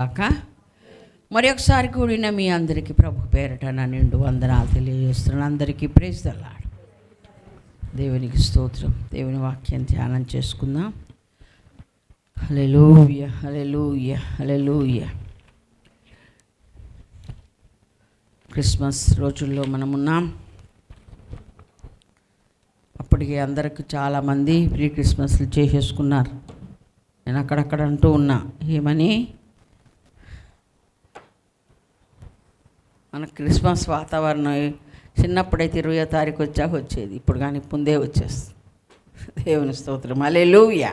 కాక మరి ఒకసారి కూడిన మీ అందరికీ ప్రభు పేరట నా నిండు వందనాలు తెలియజేస్తున్నాను. అందరికీ ప్రైజ్ ది లార్డ్. దేవునికి స్తోత్రం. దేవుని వాక్యం ధ్యానం చేసుకుందాం. హల్లెలూయా, హల్లెలూయా, హల్లెలూయా. క్రిస్మస్ రోజుల్లో మనమున్నాం. అప్పటికి అందరికి చాలామంది ప్రీ క్రిస్మస్లు చేసేసుకున్నారు. నేను అక్కడక్కడ అంటూ ఉన్నా, ఏమని మన క్రిస్మస్ వాతావరణం చిన్నప్పుడైతే 20వ తారీఖు వచ్చాక వచ్చేది, ఇప్పుడు కానీ ముందే వచ్చేస్తుంది. దేవుని స్తోత్రం, హల్లెలూయా.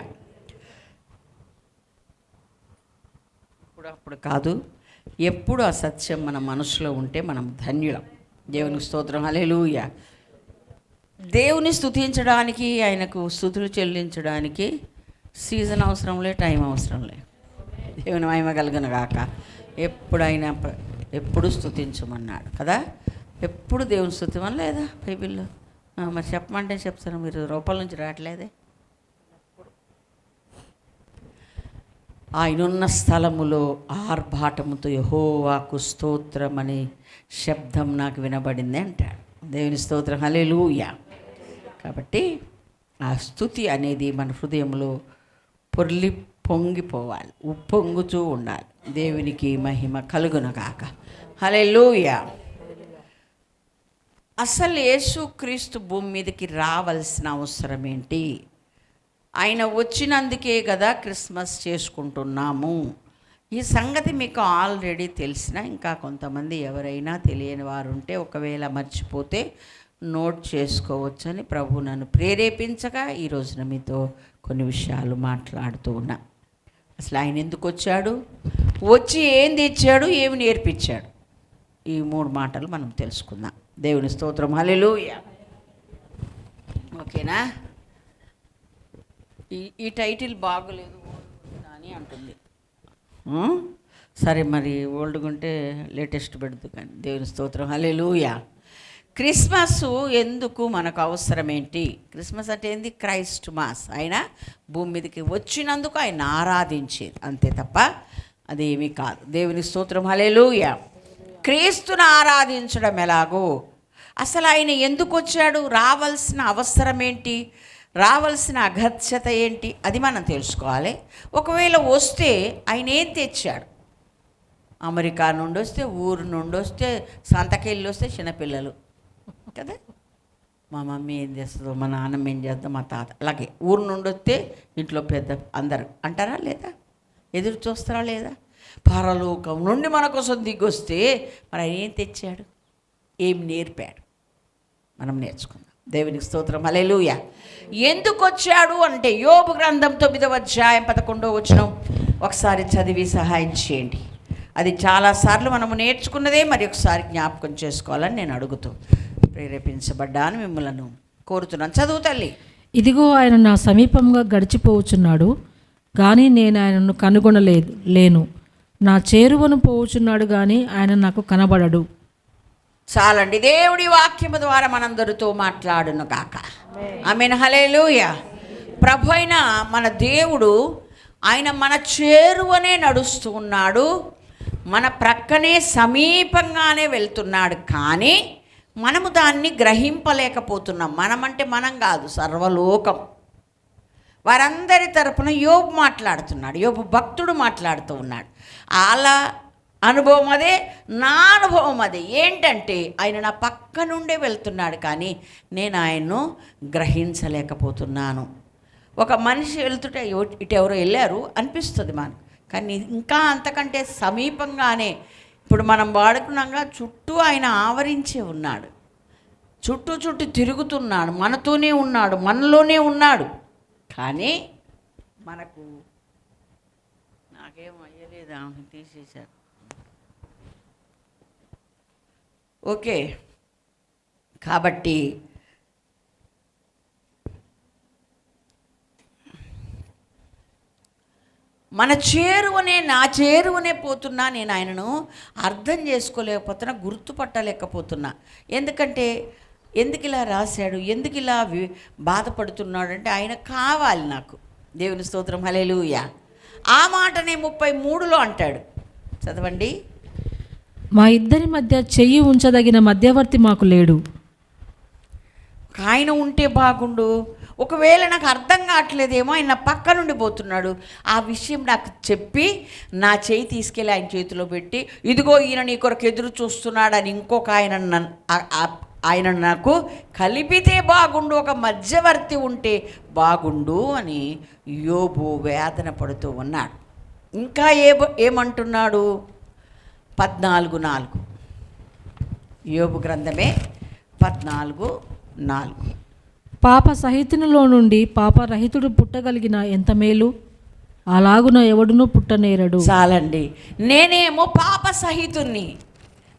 అప్పుడు కాదు, ఎప్పుడు ఆ సత్యం మన మనసులో ఉంటే మనం ధన్యులం. దేవునికి స్తోత్రం, హల్లెలూయా. దేవుని స్తుతించడానికి, ఆయనకు స్తుతులు చెల్లించడానికి సీజన్ అవసరంలే, టైం అవసరంలే. దేవుని మహిమ కలుగును గాక. ఎప్పుడైనా ఎప్పుడు స్తుతించమన్నాడు కదా. ఎప్పుడు దేవుని స్తుతిమని లేదా బైబిల్లో? మరి చెప్పమంటే చెప్తాను, మీరు రూపాయల నుంచి రావట్లేదే. ఆయనున్న స్థలములో ఆర్భాటముతో యెహోవాకు స్తోత్రం అనే శబ్దం నాకు వినబడింది అంటాడు. దేవుని స్తోత్రం, హల్లెలూయా. కాబట్టి ఆ స్తుతి అనేది మన హృదయంలో పొంగిపోవాలి, ఉప్పొంగుతూ ఉండాలి. దేవునికి మహిమ కలుగునగాక, హల్లెలూయా. అసలు యేసుక్రీస్తు భూమి మీదకి రావాల్సిన అవసరం ఏంటి? ఆయన వచ్చినందుకే కదా క్రిస్మస్ చేసుకుంటున్నాము. ఈ సంగతి మీకు ఆల్రెడీ తెలిసిన, ఇంకా కొంతమంది ఎవరైనా తెలియని వారు ఉంటే ఒకవేళ మర్చిపోతే నోట్ చేసుకోవచ్చని ప్రభు నన్ను ప్రేరేపించగా ఈ రోజున మీతో కొన్ని విషయాలు మాట్లాడుతూ ఉన్నా. అసలు ఆయన ఎందుకు వచ్చాడు, వచ్చి ఏం తెచ్చాడు, ఏమి నేర్పించాడు, ఈ 3 మాటలు మనం తెలుసుకుందాం. దేవుని స్తోత్రం, హల్లెలూయా. ఓకేనా? ఈ టైటిల్ బాగోలేదు అని అంటుంది. సరే, మరి ఓల్డ్గా ఉంటే లేటెస్ట్ పెడుతూ కానీ. దేవుని స్తోత్రం, హల్లెలూయా. క్రిస్మస్ ఎందుకు మనకు అవసరం ఏంటి? క్రిస్మస్ అంటే ఏంది? Christ mass. ఆయన భూమి మీదకి వచ్చినందుకు ఆయన ఆరాధించేది, అంతే తప్ప అదేమీ కాదు. దేవుని స్తోత్రం, హల్లెలూయా. క్రీస్తుని ఆరాధించడం ఎలాగో, అసలు ఆయన ఎందుకు వచ్చాడు, రావాల్సిన అవసరం ఏంటి, రావాల్సిన అగత్యత ఏంటి, అది మనం తెలుసుకోవాలి. ఒకవేళ వస్తే ఆయన ఏం తెచ్చాడు? అమెరికా నుండి వస్తే, ఊరు నుండి వస్తే, సంతకెళ్ళి వస్తే చిన్నపిల్లలు కదా, మా మమ్మీ ఏం చేస్తుందో, మా నాన్నమ్మ ఏం చేద్దాం, మా తాత, అలాగే ఊరు నుండి వస్తే ఇంట్లో పెద్ద అందరు అంటారా లేదా, ఎదురు చూస్తారా లేదా? పరలోకం నుండి మన కోసం దిగొస్తే మరి ఆయన ఏం తెచ్చాడు, ఏం నేర్పాడు, మనం నేర్చుకుందాం. దేవునికి స్తోత్రం, హల్లెలూయా. ఎందుకు వచ్చాడు అంటే యోబు గ్రంథం 9వ అధ్యాయం 11వ వచనం ఒకసారి చదివి సహాయం చేయండి. అది చాలాసార్లు మనము నేర్చుకున్నదే, మరి ఒకసారి జ్ఞాపకం చేసుకోవాలని నేను అడుగుతూ ప్రేరేపించబడ్డాను, మిమ్మల్ని కోరుతున్నాను. చదువు తల్లి. ఇదిగో ఆయన నా సమీపంగా గడిచిపోవచ్చున్నాడు, కానీ నేను ఆయనను కనుగొనలేను. నా చేరువను పోవచ్చున్నాడు, కానీ ఆయన నాకు కనబడడు. చాలండి. దేవుడి వాక్యము ద్వారా మనందరితో మాట్లాడును గాక. ఆమేన్, హల్లెలూయా. ప్రభు అయిన మన దేవుడు ఆయన మన చేరువనే నడుస్తూ ఉన్నాడు, మన ప్రక్కనే సమీపంగానే వెళ్తున్నాడు. కానీ మనము దాన్ని గ్రహింపలేకపోతున్నాం. మనమంటే మనం కాదు, సర్వలోకం. వారందరి తరపున యోబు మాట్లాడుతున్నాడు, యోబు భక్తుడు మాట్లాడుతూ ఉన్నాడు. అలా అనుభవం అదే, నా అనుభవం అదే. ఏంటంటే ఆయన నా పక్క నుండే వెళ్తున్నాడు, కానీ నేను ఆయన్ను గ్రహించలేకపోతున్నాను. ఒక మనిషి వెళ్తుంటే ఇటు ఎవరో వెళ్ళారు అనిపిస్తుంది మనకు, కానీ ఇంకా అంతకంటే సమీపంగానే ఇప్పుడు మనం వాడుకున్నాగా చుట్టూ ఆయన ఆవరించే ఉన్నాడు, చుట్టూ తిరుగుతున్నాడు, మనతోనే ఉన్నాడు, మనలోనే ఉన్నాడు. కానీ మనకు నాకేం అయ్యలేదా, తీసేశారు. ఓకే, కాబట్టి మన చేరువనే, నా చేరువనే పోతున్నా, నేను ఆయనను అర్థం చేసుకోలేకపోతున్నా, గుర్తుపట్టలేకపోతున్నా. ఎందుకంటే ఎందుకు ఇలా రాశాడు, ఎందుకు ఇలా బాధపడుతున్నాడు అంటే ఆయన కావాలి నాకు. దేవుని స్తోత్రం, హల్లెలూయా. ఆ మాటనే 33లో అంటాడు, చదవండి. మా ఇద్దరి మధ్య చెయ్యి ఉంచదగిన మధ్యవర్తి మాకు లేడు. ఆయన ఉంటే బాగుండు. ఒకవేళ నాకు అర్థం కావట్లేదేమో, ఆయన నా పక్క నుండి పోతున్నాడు, ఆ విషయం నాకు చెప్పి నా చేయి తీసుకెళ్ళి ఆయన చేతిలో పెట్టి, ఇదిగో ఈయన నీ కొరకు ఎదురు చూస్తున్నాడని ఇంకొక ఆయన నాకు కలిపితే బాగుండు, ఒక మధ్యవర్తి ఉంటే బాగుండు అని యోబు వేదన పడుతూ ఉన్నాడు. ఇంకా ఏమంటున్నాడు? 14:4 యోబు గ్రంథమే 14:4. పాప సహితునిలో నుండి పాపరహితుడు పుట్టగలిగిన ఎంత మేలు, అలాగున ఎవడునూ పుట్టనేరడు. చాలండి. నేనేమో పాప సహితుణ్ణి,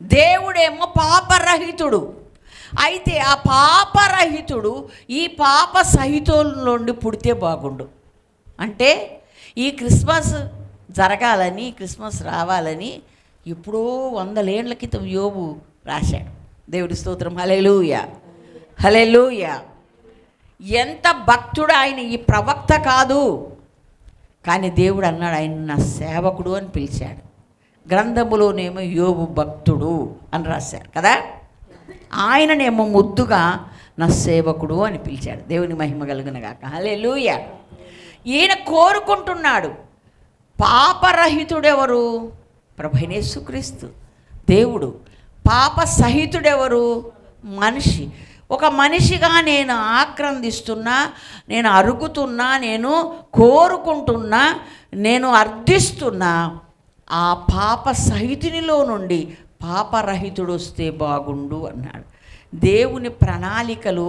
దేవుడేమో పాపరహితుడు. అయితే ఆ పాపరహితుడు ఈ పాప సహితుల నుండి పుడితే బాగుండు. అంటే ఈ క్రిస్మస్ జరగాలని, క్రిస్మస్ రావాలని ఎప్పుడో 100 ఏళ్ల క్రితం యోబు రాశాడు. దేవుడి స్తోత్రం. హల్లెలూయా, హల్లెలూయా. ఎంత భక్తుడు ఆయన! ఈ ప్రవక్త కాదు, కానీ దేవుడు అన్నాడు ఆయన నా సేవకుడు అని పిలిచాడు. గ్రంథములోనేమో యోబు భక్తుడు అని రాశారు కదా, ఆయననేమో ముద్దుగా నా సేవకుడు అని పిలిచాడు. దేవుని మహిమ కలుగునగాక. హల్లెలూయా. ఈయన కోరుకుంటున్నాడు. పాపరహితుడెవరు? ప్రభువైన యేసుక్రీస్తు దేవుడు. పాప సహితుడెవరు? మనిషి. ఒక మనిషిగా నేను ఆక్రందిస్తున్నా, నేను అరుగుతున్నా, నేను కోరుకుంటున్నా, నేను అర్థిస్తున్నా, ఆ పాప సహితునిలో నుండి పాపరహితుడు వస్తే బాగుండు అన్నాడు. దేవుని ప్రణాళికలు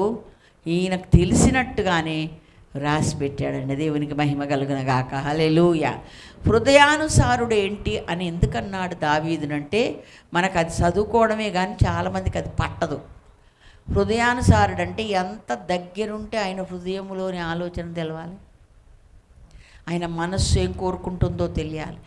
ఈయనకు తెలిసినట్టుగానే రాసి పెట్టాడండి. దేవునికి మహిమ కలుగునగాక. హల్లెలూయా. హృదయానుసారుడు ఏంటి అని ఎందుకన్నాడు దావీదునంటే, మనకు అది చదువుకోవడమే కానీ చాలామందికి అది పట్టదు. హృదయానుసారుడు అంటే ఎంత దగ్గరుంటే ఆయన హృదయంలోని ఆలోచన తెలవాలి, ఆయన మనస్సు ఏం కోరుకుంటుందో తెలియాలి,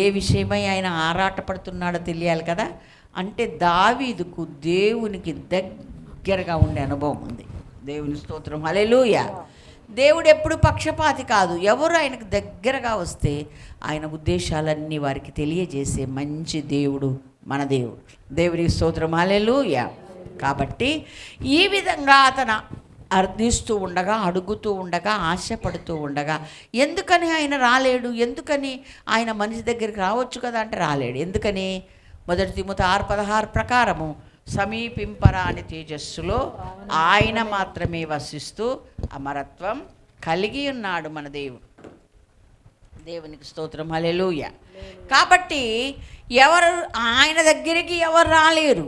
ఏ విషయమై ఆయన ఆరాటపడుతున్నాడో తెలియాలి కదా. అంటే దావీదుకు దేవునికి దగ్గరగా ఉండే అనుభవం ఉంది. దేవుని స్తోత్రం. హల్లెలూయా. దేవుడు ఎప్పుడు పక్షపాతి కాదు. ఎవరు ఆయనకు దగ్గరగా వస్తే ఆయన ఉద్దేశాలన్నీ వారికి తెలియజేసే మంచి దేవుడు మన దేవుడు. దేవునికి స్తోత్రం. హల్లెలూయా. కాబట్టి ఈ విధంగా అతను అర్థిస్తూ ఉండగా, అడుగుతూ ఉండగా, ఆశపడుతూ ఉండగా, ఎందుకని ఆయన రాలేడు? ఎందుకని ఆయన మనిషి దగ్గరికి రావచ్చు కదా అంటే రాలేడు. ఎందుకని? 1 తిమోతి 6:16 ప్రకారము సమీపింపరాని తేజస్సులో ఆయన మాత్రమే వసిస్తూ అమరత్వం కలిగి ఉన్నాడు మన దేవుడు. దేవునికి స్తోత్రం. హల్లెలూయా. కాబట్టి ఎవరు ఆయన దగ్గరికి ఎవరు రాలేరు,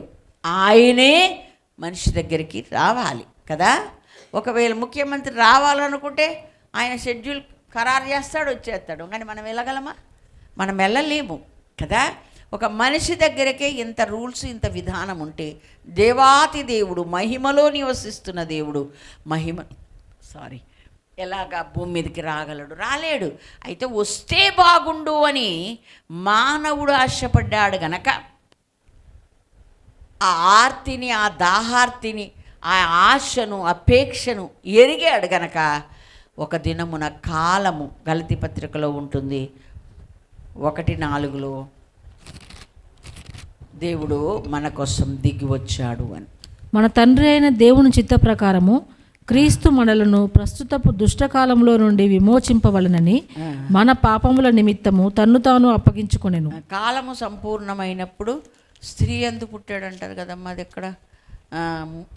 ఆయనే మనిషి దగ్గరికి రావాలి కదా. ఒకవేళ ముఖ్యమంత్రి రావాలనుకుంటే ఆయన షెడ్యూల్ ఖరారు చేస్తాడు, వచ్చేస్తాడు. కానీ మనం వెళ్ళగలమా? మనం వెళ్ళలేము కదా. ఒక మనిషి దగ్గరకే ఇంత రూల్స్, ఇంత విధానం ఉంటే దేవాతి దేవుడు, మహిమలో నివసిస్తున్న దేవుడు ఎలాగా భూమి మీదకి రాగలడు? రాలేడు. అయితే వస్తే బాగుండు అని మానవుడు ఆశపడ్డాడు గనక, ఆ ఆర్తిని, ఆ దాహార్తిని, ఆ ఆశను, అపేక్షను ఎరిగాడు గనక ఒక దినమున కాలము, గలతీ పత్రికలో ఉంటుంది 1:4 దేవుడు మన కోసం దిగి వచ్చాడు అని. మన తండ్రి అయిన దేవుని చిత్త ప్రకారము క్రీస్తు మనలను ప్రస్తుతపు దుష్టకాలంలో నుండి విమోచింపవలనని మన పాపముల నిమిత్తము తన్ను తాను అప్పగించుకొనెను. కాలము సంపూర్ణమైనప్పుడు స్త్రీ ఎందుకు పుట్టాడంటారు కదమ్మా, అది ఎక్కడ?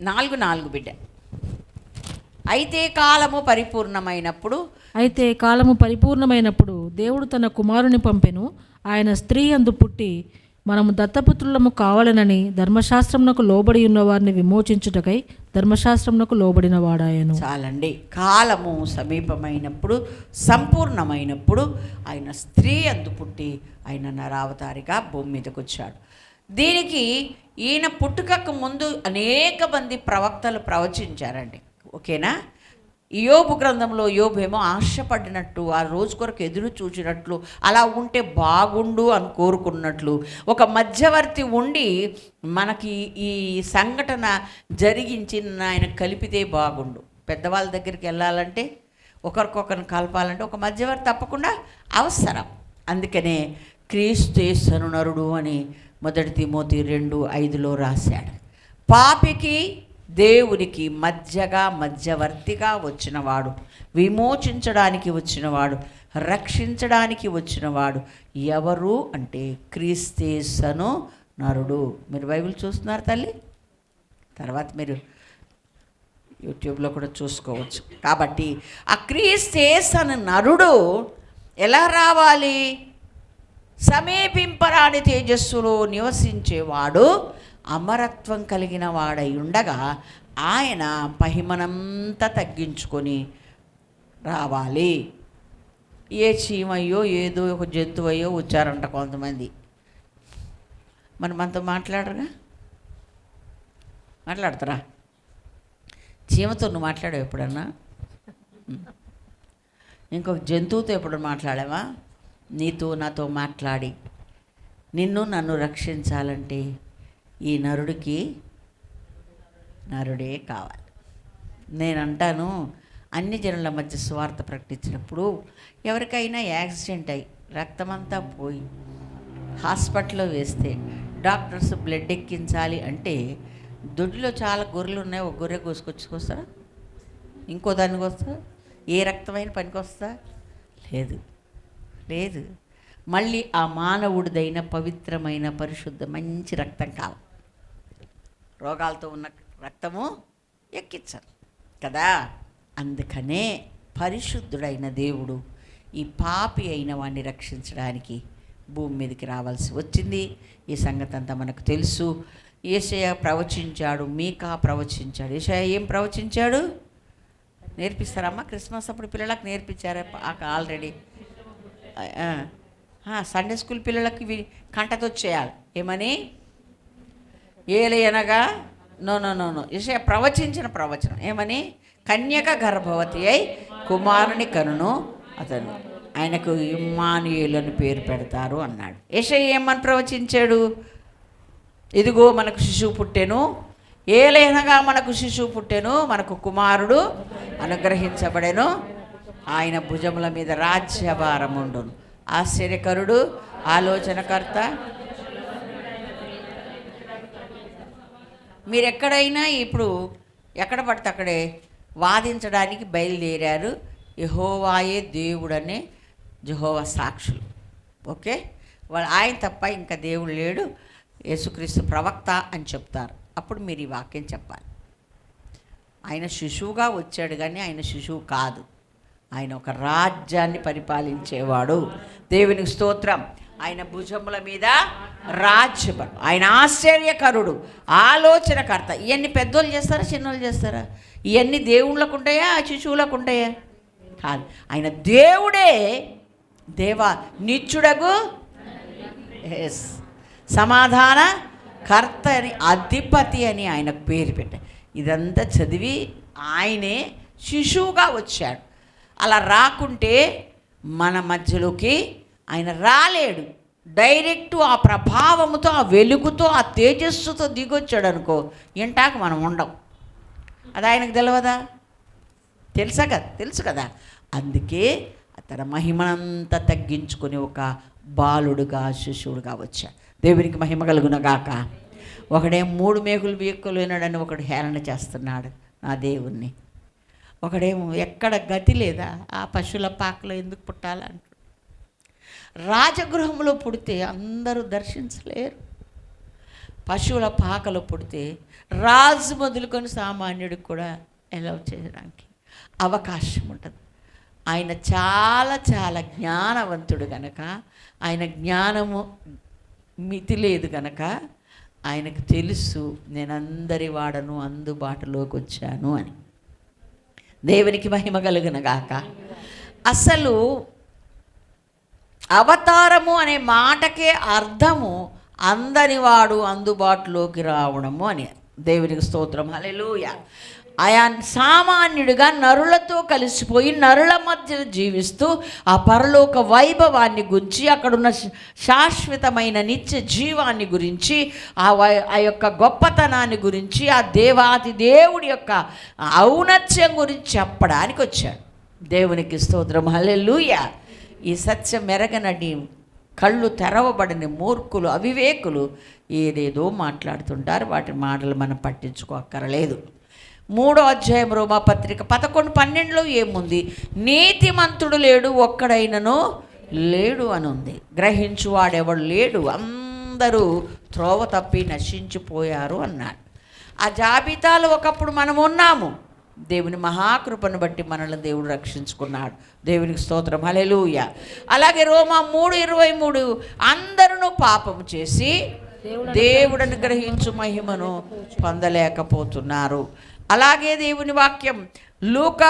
4:4 బిడ్డ. అయితే కాలము పరిపూర్ణమైనప్పుడు దేవుడు తన కుమారుని పంపెను. ఆయన స్త్రీ యందు పుట్టి మనము దత్తపుత్రులము కావాలనని ధర్మశాస్త్రమునకు లోబడి ఉన్న వారిని విమోచించుటకై ధర్మశాస్త్రమునకు లోబడిన వాడాయను. చాలండి. కాలము సమీపమైనప్పుడు, సంపూర్ణమైనప్పుడు ఆయన స్త్రీ యందు పుట్టి ఆయన నరావతారిగా భూమి మీదకి వచ్చాడు. దీనికి ఈయన పుట్టుకకు ముందు అనేక మంది ప్రవక్తలు ప్రవచించారండి. ఓకేనా? యోబు గ్రంథంలో యోబు ఏమో ఆశపడినట్టు, ఆ రోజు కొరకు ఎదురు చూచినట్లు, అలా ఉంటే బాగుండు అని కోరుకున్నట్లు, ఒక మధ్యవర్తి ఉండి మనకి ఈ సంఘటన జరిగించి ఆయన కలిపితే బాగుండు. పెద్దవాళ్ళ దగ్గరికి వెళ్ళాలంటే, ఒకరికొకరిని కలపాలంటే ఒక మధ్యవర్తి తప్పకుండా అవసరం. అందుకనే క్రీస్తు యేసు నరుడు అని 1 తిమోతి 2:5 రాశాడు. పాపికి దేవునికి మధ్యవర్తిగా వచ్చినవాడు, విమోచించడానికి వచ్చినవాడు, రక్షించడానికి వచ్చినవాడు ఎవరు అంటే క్రీస్తు యేసు నరుడు. మీరు బైబిల్ చూస్తున్నారు తల్లి? తర్వాత మీరు యూట్యూబ్లో కూడా చూసుకోవచ్చు. కాబట్టి ఆ క్రీస్తు యేసు నరుడు ఎలా రావాలి? సమీపింపరాని తేజస్సులో నివసించేవాడు, అమరత్వం కలిగిన వాడై ఉండగా ఆయన మహిమనంతా తగ్గించుకొని రావాలి. ఏ చీమయ్యో ఏదో ఒక జంతువయ్యో వచ్చారంట కొంతమంది. మరి మనతో మాట్లాడతారా? చీమతో నువ్వు మాట్లాడావు ఎప్పుడన్నా? ఇంకొక జంతువుతో ఎప్పుడు మాట్లాడావా? నీతో నాతో మాట్లాడి నన్ను రక్షించాలంటే ఈ నరుడే కావాలి. నేను అంటాను, అన్ని జనుల మధ్య స్వార్థ ప్రకటించినప్పుడు ఎవరికైనా యాక్సిడెంట్ అయ్యి రక్తమంతా పోయి హాస్పిటల్లో వేస్తే డాక్టర్స్ బ్లడ్ ఎక్కించాలి అంటే దొడ్డిలో చాలా గొర్రెలు ఉన్నాయి, ఒక గొర్రె కోసుకొచ్చుకొస్తారా? ఇంకో దానికి వస్తా? ఏ రక్తమైన పనికి వస్తా? లేదు. మళ్ళీ ఆ మానవుడిదైన పవిత్రమైన పరిశుద్ధ మంచి రక్తం కావాలి. రోగాలతో ఉన్న రక్తము ఎక్కించరు కదా. అందుకనే పరిశుద్ధుడైన దేవుడు ఈ పాపి అయిన వాడిని రక్షించడానికి భూమి మీదకి రావాల్సి వచ్చింది. ఈ సంగతి అంతా మనకు తెలుసు. యేషయా ప్రవచించాడు, మీకా ప్రవచించాడు. యేషయా ఏం ప్రవచించాడు? నేర్పిస్తారమ్మా? క్రిస్మస్ అప్పుడు పిల్లలకు నేర్పించారా? ఆల్రెడీ సండే స్కూల్ పిల్లలకి ఇవి కంటతో చేయాలి. ఏమని? ఏలయనగా నో యేషయా ప్రవచించిన ప్రవచనం ఏమని? కన్యక గర్భవతి అయి కుమారుని కనును, అతను ఆయనకు ఇమ్మానుయేలు అని పేరు పెడతారు అన్నాడు. యేషయా ఏమని ప్రవచించాడు? ఇదిగో మనకు శిశువు పుట్టెను, ఏలయనగా మనకు శిశువు పుట్టెను, మనకు కుమారుడు అనుగ్రహించబడెను, ఆయన భుజముల మీద రాజ్యభారం ఉండును. ఆశ్చర్యకరుడు, ఆలోచనకర్త. మీరు ఎక్కడైనా ఇప్పుడు ఎక్కడ పడితే అక్కడే వాదించడానికి బయలుదేరారు. యెహోవాయే దేవుడనే యెహోవా సాక్షులు. ఓకే, వాళ్ళు ఆయన తప్ప ఇంకా దేవుడు లేడు, యేసుక్రీస్తు ప్రవక్త అని చెప్తారు. అప్పుడు మీరు ఈ వాక్యం చెప్పాలి. ఆయన శిశువుగా వచ్చాడు కానీ ఆయన శిశువు కాదు, ఆయన ఒక రాజ్యాన్ని పరిపాలించేవాడు. దేవునికి స్తోత్రం. ఆయన భుజముల మీద రాజ్యభారం, ఆయన ఆశ్చర్యకరుడు, ఆలోచనకర్త. ఇవన్నీ పెద్దోళ్ళు చేస్తారా, చిన్నోళ్ళు చేస్తారా? ఇవన్నీ దేవుళ్ళకు ఉంటాయా, శిశువులకు ఉంటాయా? కాదు, ఆయన దేవుడే. నిత్యుడగు సమాధాన కర్త అని, అధిపతి అని ఆయనకు పేరు పెట్టారు. ఇదంతా చదివి ఆయనే శిశువుగా వచ్చాడు. అలా రాకుంటే మన మధ్యలోకి ఆయన రాలేడు. డైరెక్ట్ ఆ ప్రభావముతో, ఆ వెలుగుతో, ఆ తేజస్సుతో దిగొచ్చాడు అనుకో, ఇంటాక మనం ఉండం. అది ఆయనకు తెలియదా? తెలుసు కదా. అందుకే తన మహిమనంతా తగ్గించుకొని ఒక బాలుడుగా, శిశువుడుగా వచ్చాడు. దేవునికి మహిమ కలుగునగాక. ఒకడే 3 మేకులు బీక్కలేనాడని ఒకడు హేళన చేస్తున్నాడు నా దేవుణ్ణి. ఒకడేమో ఎక్కడ గతి లేదా, ఆ పశువుల పాకలో ఎందుకు పుట్టాలంటాడు. రాజగృహంలో పుడితే అందరూ దర్శించలేరు. పశువుల పాకలో పుడితే రాజు మొదలుకొని సామాన్యుడికి కూడా ఎలా చేయడానికి అవకాశం ఉంటుంది. ఆయన చాలా చాలా జ్ఞానవంతుడు కనుక, ఆయన జ్ఞానము మితి లేదు కనుక ఆయనకు తెలుసు నేను అందరి వాడను, అందుబాటులోకి వచ్చాను అని. దేవునికి మహిమ కలుగునగాక. అసలు అవతారము అనే మాటకే అర్థము అందరివాడు, అందుబాటులోకి రావడము అని. దేవునికి స్తోత్రం, హల్లెలూయా. ఆయన సామాన్యుడిగా నరులతో కలిసిపోయి నరుల మధ్య జీవిస్తూ ఆ పరలోక వైభవాన్ని గురించి, అక్కడున్న శాశ్వతమైన నిత్య జీవాన్ని గురించి, ఆ యొక్క గొప్పతనాన్ని గురించి, ఆ దేవాది దేవుడి యొక్క ఔన్నత్యం గురించి చెప్పడానికి వచ్చాడు. దేవునికి స్తోత్రం, హల్లెలూయా. ఈ సత్యం ఎరగనని కళ్ళు తెరవబడిన మూర్ఖులు, అవివేకులు ఏదేదో మాట్లాడుతుంటారు. వాటి మాటలు మనం పట్టించుకోక్కరలేదు. 3వ అధ్యాయం రోమాపత్రిక 11:12లో ఏముంది? నీతిమంతుడు లేడు, ఒక్కడైనను లేడు అని ఉంది. గ్రహించువాడెవడు లేడు, అందరూ త్రోవ తప్పి నశించిపోయారు అన్నాడు. ఆ జాబితాలో ఒకప్పుడు మనం ఉన్నాము. దేవుని మహాకృపను బట్టి మనల్ని దేవుడు రక్షించుకున్నాడు. దేవునికి స్తోత్రం, హల్లెలూయా. అలాగే రోమా 3:23 అందరూ పాపము చేసి దేవుడిని గ్రహించు మహిమను పొందలేకపోతున్నారు. అలాగే దేవుని వాక్యం లూకా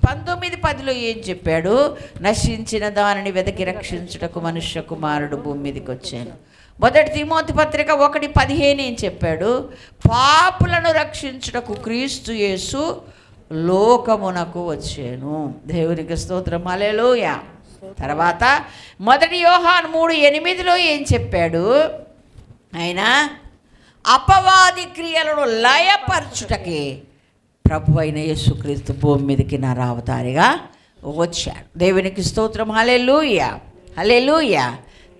19:10లో ఏం చెప్పాడు? నశించిన దానిని వెదకి రక్షించుటకు మనుష్య కుమారుడు భూమి మీదకి వచ్చాను. 1 తిమోతి పత్రిక 1:15 ఏం చెప్పాడు? పాపులను రక్షించుటకు క్రీస్తు యేసు లోకమునకు వచ్చాను. దేవునికి స్తోత్రం, హల్లెలూయా. తర్వాత 1 యోహాను 3:8లో ఏం చెప్పాడు? ఆయన అపవాది క్రియలను లయపరచుటకే ప్రభు అయిన యేసుక్రీస్తు భూమి మీదకి నరావతారిగా వచ్చాడు. దేవునికి స్తోత్రం, హల్లెలూయా, హల్లెలూయా.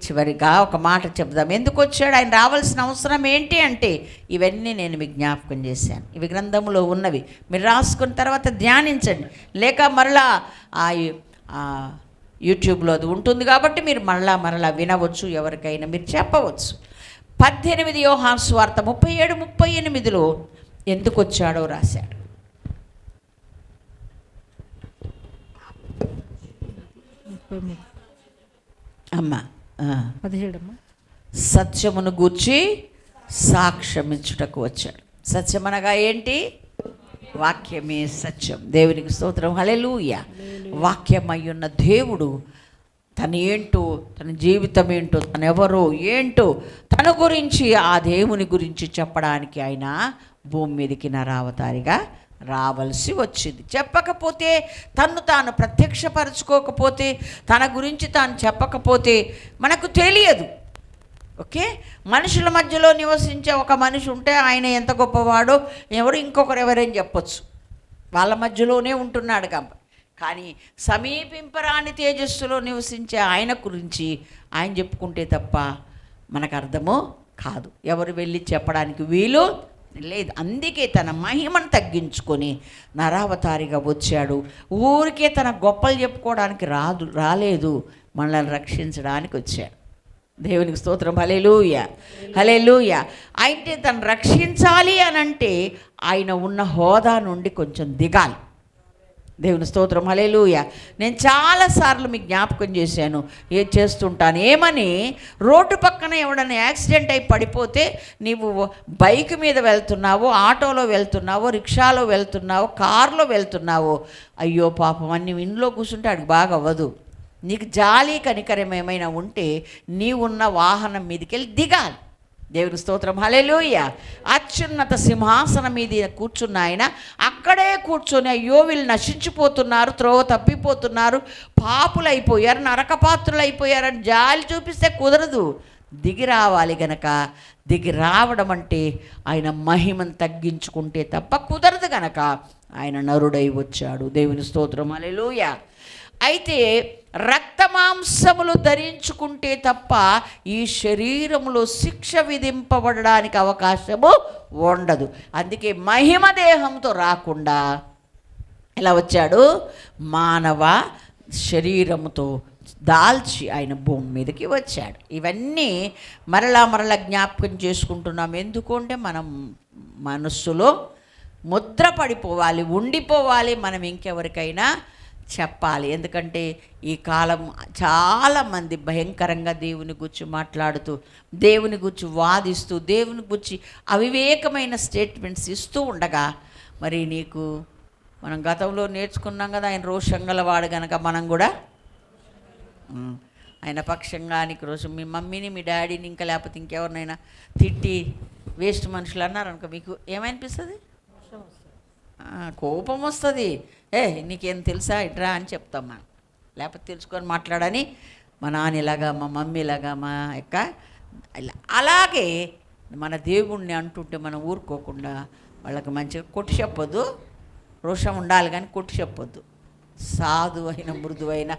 చివరిగా ఒక మాట చెప్దాం. ఎందుకు వచ్చాడు, ఆయన రావాల్సిన అవసరం ఏంటి అంటే, ఇవన్నీ నేను మీకు జ్ఞాపకం చేశాను. ఇవి గ్రంథంలో ఉన్నవి, మీరు రాసుకున్న తర్వాత ధ్యానించండి. లేక మరలా యూట్యూబ్లో అది ఉంటుంది కాబట్టి మీరు మరలా వినవచ్చు, ఎవరికైనా మీరు చెప్పవచ్చు. 18 యోహాను సువార్త 37-38లో ఎందుకు వచ్చాడో రాశాడు. అమ్మా 17 సత్యమును గూర్చి సాక్ష్యమిచ్చుటకు వచ్చాడు. సత్యం అనగా ఏంటి? వాక్యమే సత్యం. దేవునికి స్తోత్రం, హల్లెలూయా. వాక్యమయ్యున్న దేవుడు తన ఏంటో, తన జీవితం ఏంటో, తను ఎవరో ఏంటో, తన గురించి, ఆ దేవుని గురించి చెప్పడానికి ఆయన భూమి మీదకి నరావతారిగా రావాల్సి వచ్చింది. చెప్పకపోతే, తన్ను తాను ప్రత్యక్షపరచుకోకపోతే, తన గురించి తాను చెప్పకపోతే మనకు తెలియదు. ఓకే, మనుషుల మధ్యలో నివసించే ఒక మనిషి ఉంటే ఆయన ఎంత గొప్పవాడో ఇంకొకరు ఎవరైనా చెప్పొచ్చు, వాళ్ళ మధ్యలోనే ఉంటున్నాడు కాబట్టి. కానీ సమీపింపరాని తేజస్సులో నివసించే ఆయన గురించి ఆయన చెప్పుకుంటే తప్ప మనకు అర్థము కాదు, ఎవరు వెళ్ళి చెప్పడానికి వీలు లేదు. అందుకే తన మహిమను తగ్గించుకొని నరావతారిగా వచ్చాడు. ఊరికే తన గొప్పలు చెప్పుకోవడానికి రాలేదు, మనల్ని రక్షించడానికి వచ్చాడు. దేవునికి స్తోత్రం, హల్లెలూయా, హల్లెలూయా. అయితే తను రక్షించాలి అని అంటే ఆయన ఉన్న హోదా నుండి కొంచెం దిగాలి. దేవుని స్తోత్రం, హల్లెలూయా. నేను చాలాసార్లు మీకు జ్ఞాపకం చేశాను, చేస్తుంటాను. ఏమని? రోడ్డు పక్కన ఎవడన్నా యాక్సిడెంట్ అయి పడిపోతే నీవు బైక్ మీద వెళ్తున్నావో, ఆటోలో వెళ్తున్నావో, రిక్షాలో వెళ్తున్నావో, కారులో వెళ్తున్నావో, అయ్యో పాపం అని నీవు ఇంట్లో కూర్చుంటే అడిగి బాగా అవ్వదు. నీకు జాలి కనికరం ఏమైనా ఉంటే నీవున్న వాహనం మీదకి వెళ్ళి దిగాలి. దేవుని స్తోత్రం, హల్లెలూయా. అత్యున్నత సింహాసనం మీద కూర్చున్న ఆయన అక్కడే కూర్చొని, అయ్యో వీళ్ళు నశించిపోతున్నారు, త్రోవ తప్పిపోతున్నారు, పాపులైపోయారు, నరకపాత్రులు అయిపోయారని జాలి చూపిస్తే కుదరదు. దిగి రావాలి గనక, దిగి రావడం అంటే ఆయన మహిమను తగ్గించుకుంటే తప్ప కుదరదు గనక ఆయన నరుడై వచ్చాడు. దేవుని స్తోత్రం, హల్లెలూయా. అయితే రక్తమాంసములు ధరించుకుంటే తప్ప ఈ శరీరములో శిక్ష విధింపబడడానికి అవకాశము ఉండదు. అందుకే మహిమ దేహంతో రాకుండా ఎలా వచ్చాడు? మానవ శరీరముతో దాల్చి ఆయన భూమి మీదకి వచ్చాడు. ఇవన్నీ మరలా జ్ఞాపకం చేసుకుంటున్నాం. ఎందుకంటే మనం మనస్సులో ముద్ర పడిపోవాలి, ఉండిపోవాలి, మనం ఇంకెవరికైనా చెప్పాలి. ఎందుకంటే ఈ కాలం చాలామంది భయంకరంగా దేవుని గురించి మాట్లాడుతూ, దేవుని గురించి వాదిస్తూ, దేవుని గురించి అవివేకమైన స్టేట్మెంట్స్ ఇస్తూ ఉండగా, మరి నీకు మనం గతంలో నేర్చుకున్నాం కదా, ఆయన రోషంగలవాడు కనుక మనం కూడా ఆయన పక్షంగా నీకు రోషం. మీ మమ్మీని, మీ డాడీని, ఇంకా లేకపోతే ఇంకెవరినైనా తిట్టి వేస్ట్ మనుషులు అన్నారు అనుకో, మీకు ఏమనిపిస్తుంది? కోపం వస్తుంది. నీకేం తెలుసా ఇట్రా అని చెప్తాం మనం, లేకపోతే తెలుసుకొని మాట్లాడని మా నాన్న ఇలాగా, మా మమ్మీ ఇలాగా, మా యొక్క ఇలా. అలాగే మన దేవుణ్ణి అంటుంటే మనం ఊరుకోకుండా వాళ్ళకి మంచిగా కొట్టి చెప్పొద్దు. రోషం ఉండాలి కానీ కొట్టి చెప్పొద్దు. సాధు అయిన మృదువైన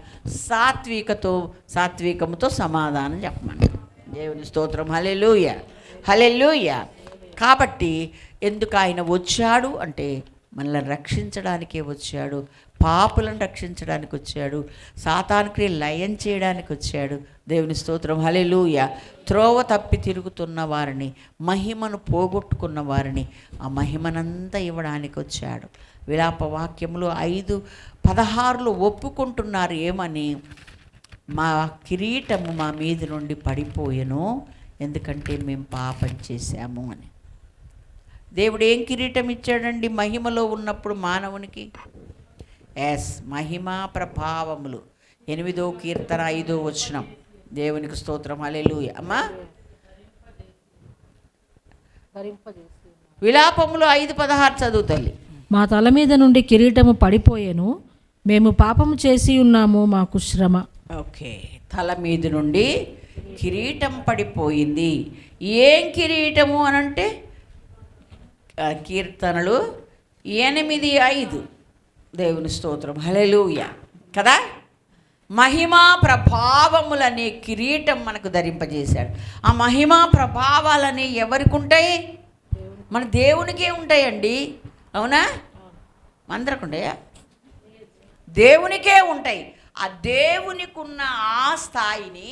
సాత్వికముతో సమాధానం చెప్పమని. దేవుని స్తోత్రం. హల్లెలూయా, హల్లెలూయా. కాబట్టి ఎందుకు ఆయన వచ్చాడు అంటే మనల్ని రక్షించడానికే వచ్చాడు, పాపులను రక్షించడానికి వచ్చాడు, సాతానుకి లయం చేయడానికి వచ్చాడు. దేవుని స్తోత్రం. హల్లెలూయా. త్రోవ తప్పి తిరుగుతున్న వారిని, మహిమను పోగొట్టుకున్న వారిని ఆ మహిమనంతా ఇవ్వడానికి వచ్చాడు. విలాప వాక్యములు 5:16 ఒప్పుకుంటున్నారు ఏమని? మా కిరీటము మా మీద నుండి పడిపోయెను, ఎందుకంటే మేము పాపం చేశాము అని. దేవుడు ఏం కిరీటం ఇచ్చాడండి మహిమలో ఉన్నప్పుడు మానవునికి? మహిమా ప్రభావములు. 8వ కీర్తన 5వ వచనం. దేవునికి స్తోత్రం. హల్లెలూయా. అమ్మా, విలాపములు 5:16 చదువు తల్లి. మా తల మీద నుండి కిరీటము పడిపోయెను, మేము పాపము చేసి ఉన్నాము, మాకు శ్రమ. ఓకే, తల మీద నుండి కిరీటం పడిపోయింది. ఏం కిరీటము అనంటే కీర్తనలు 8:5. దేవుని స్తోత్రం. హల్లెలూయా కదా. మహిమా ప్రభావములనే కిరీటం మనకు ధరింపజేశాడు. ఆ మహిమా ప్రభావాలని ఎవరికి ఉంటాయి? మన దేవునికే ఉంటాయండి. అవునా? అందరికి ఉంటాయా? దేవునికే ఉంటాయి. ఆ దేవునికి ఉన్న ఆ స్థాయిని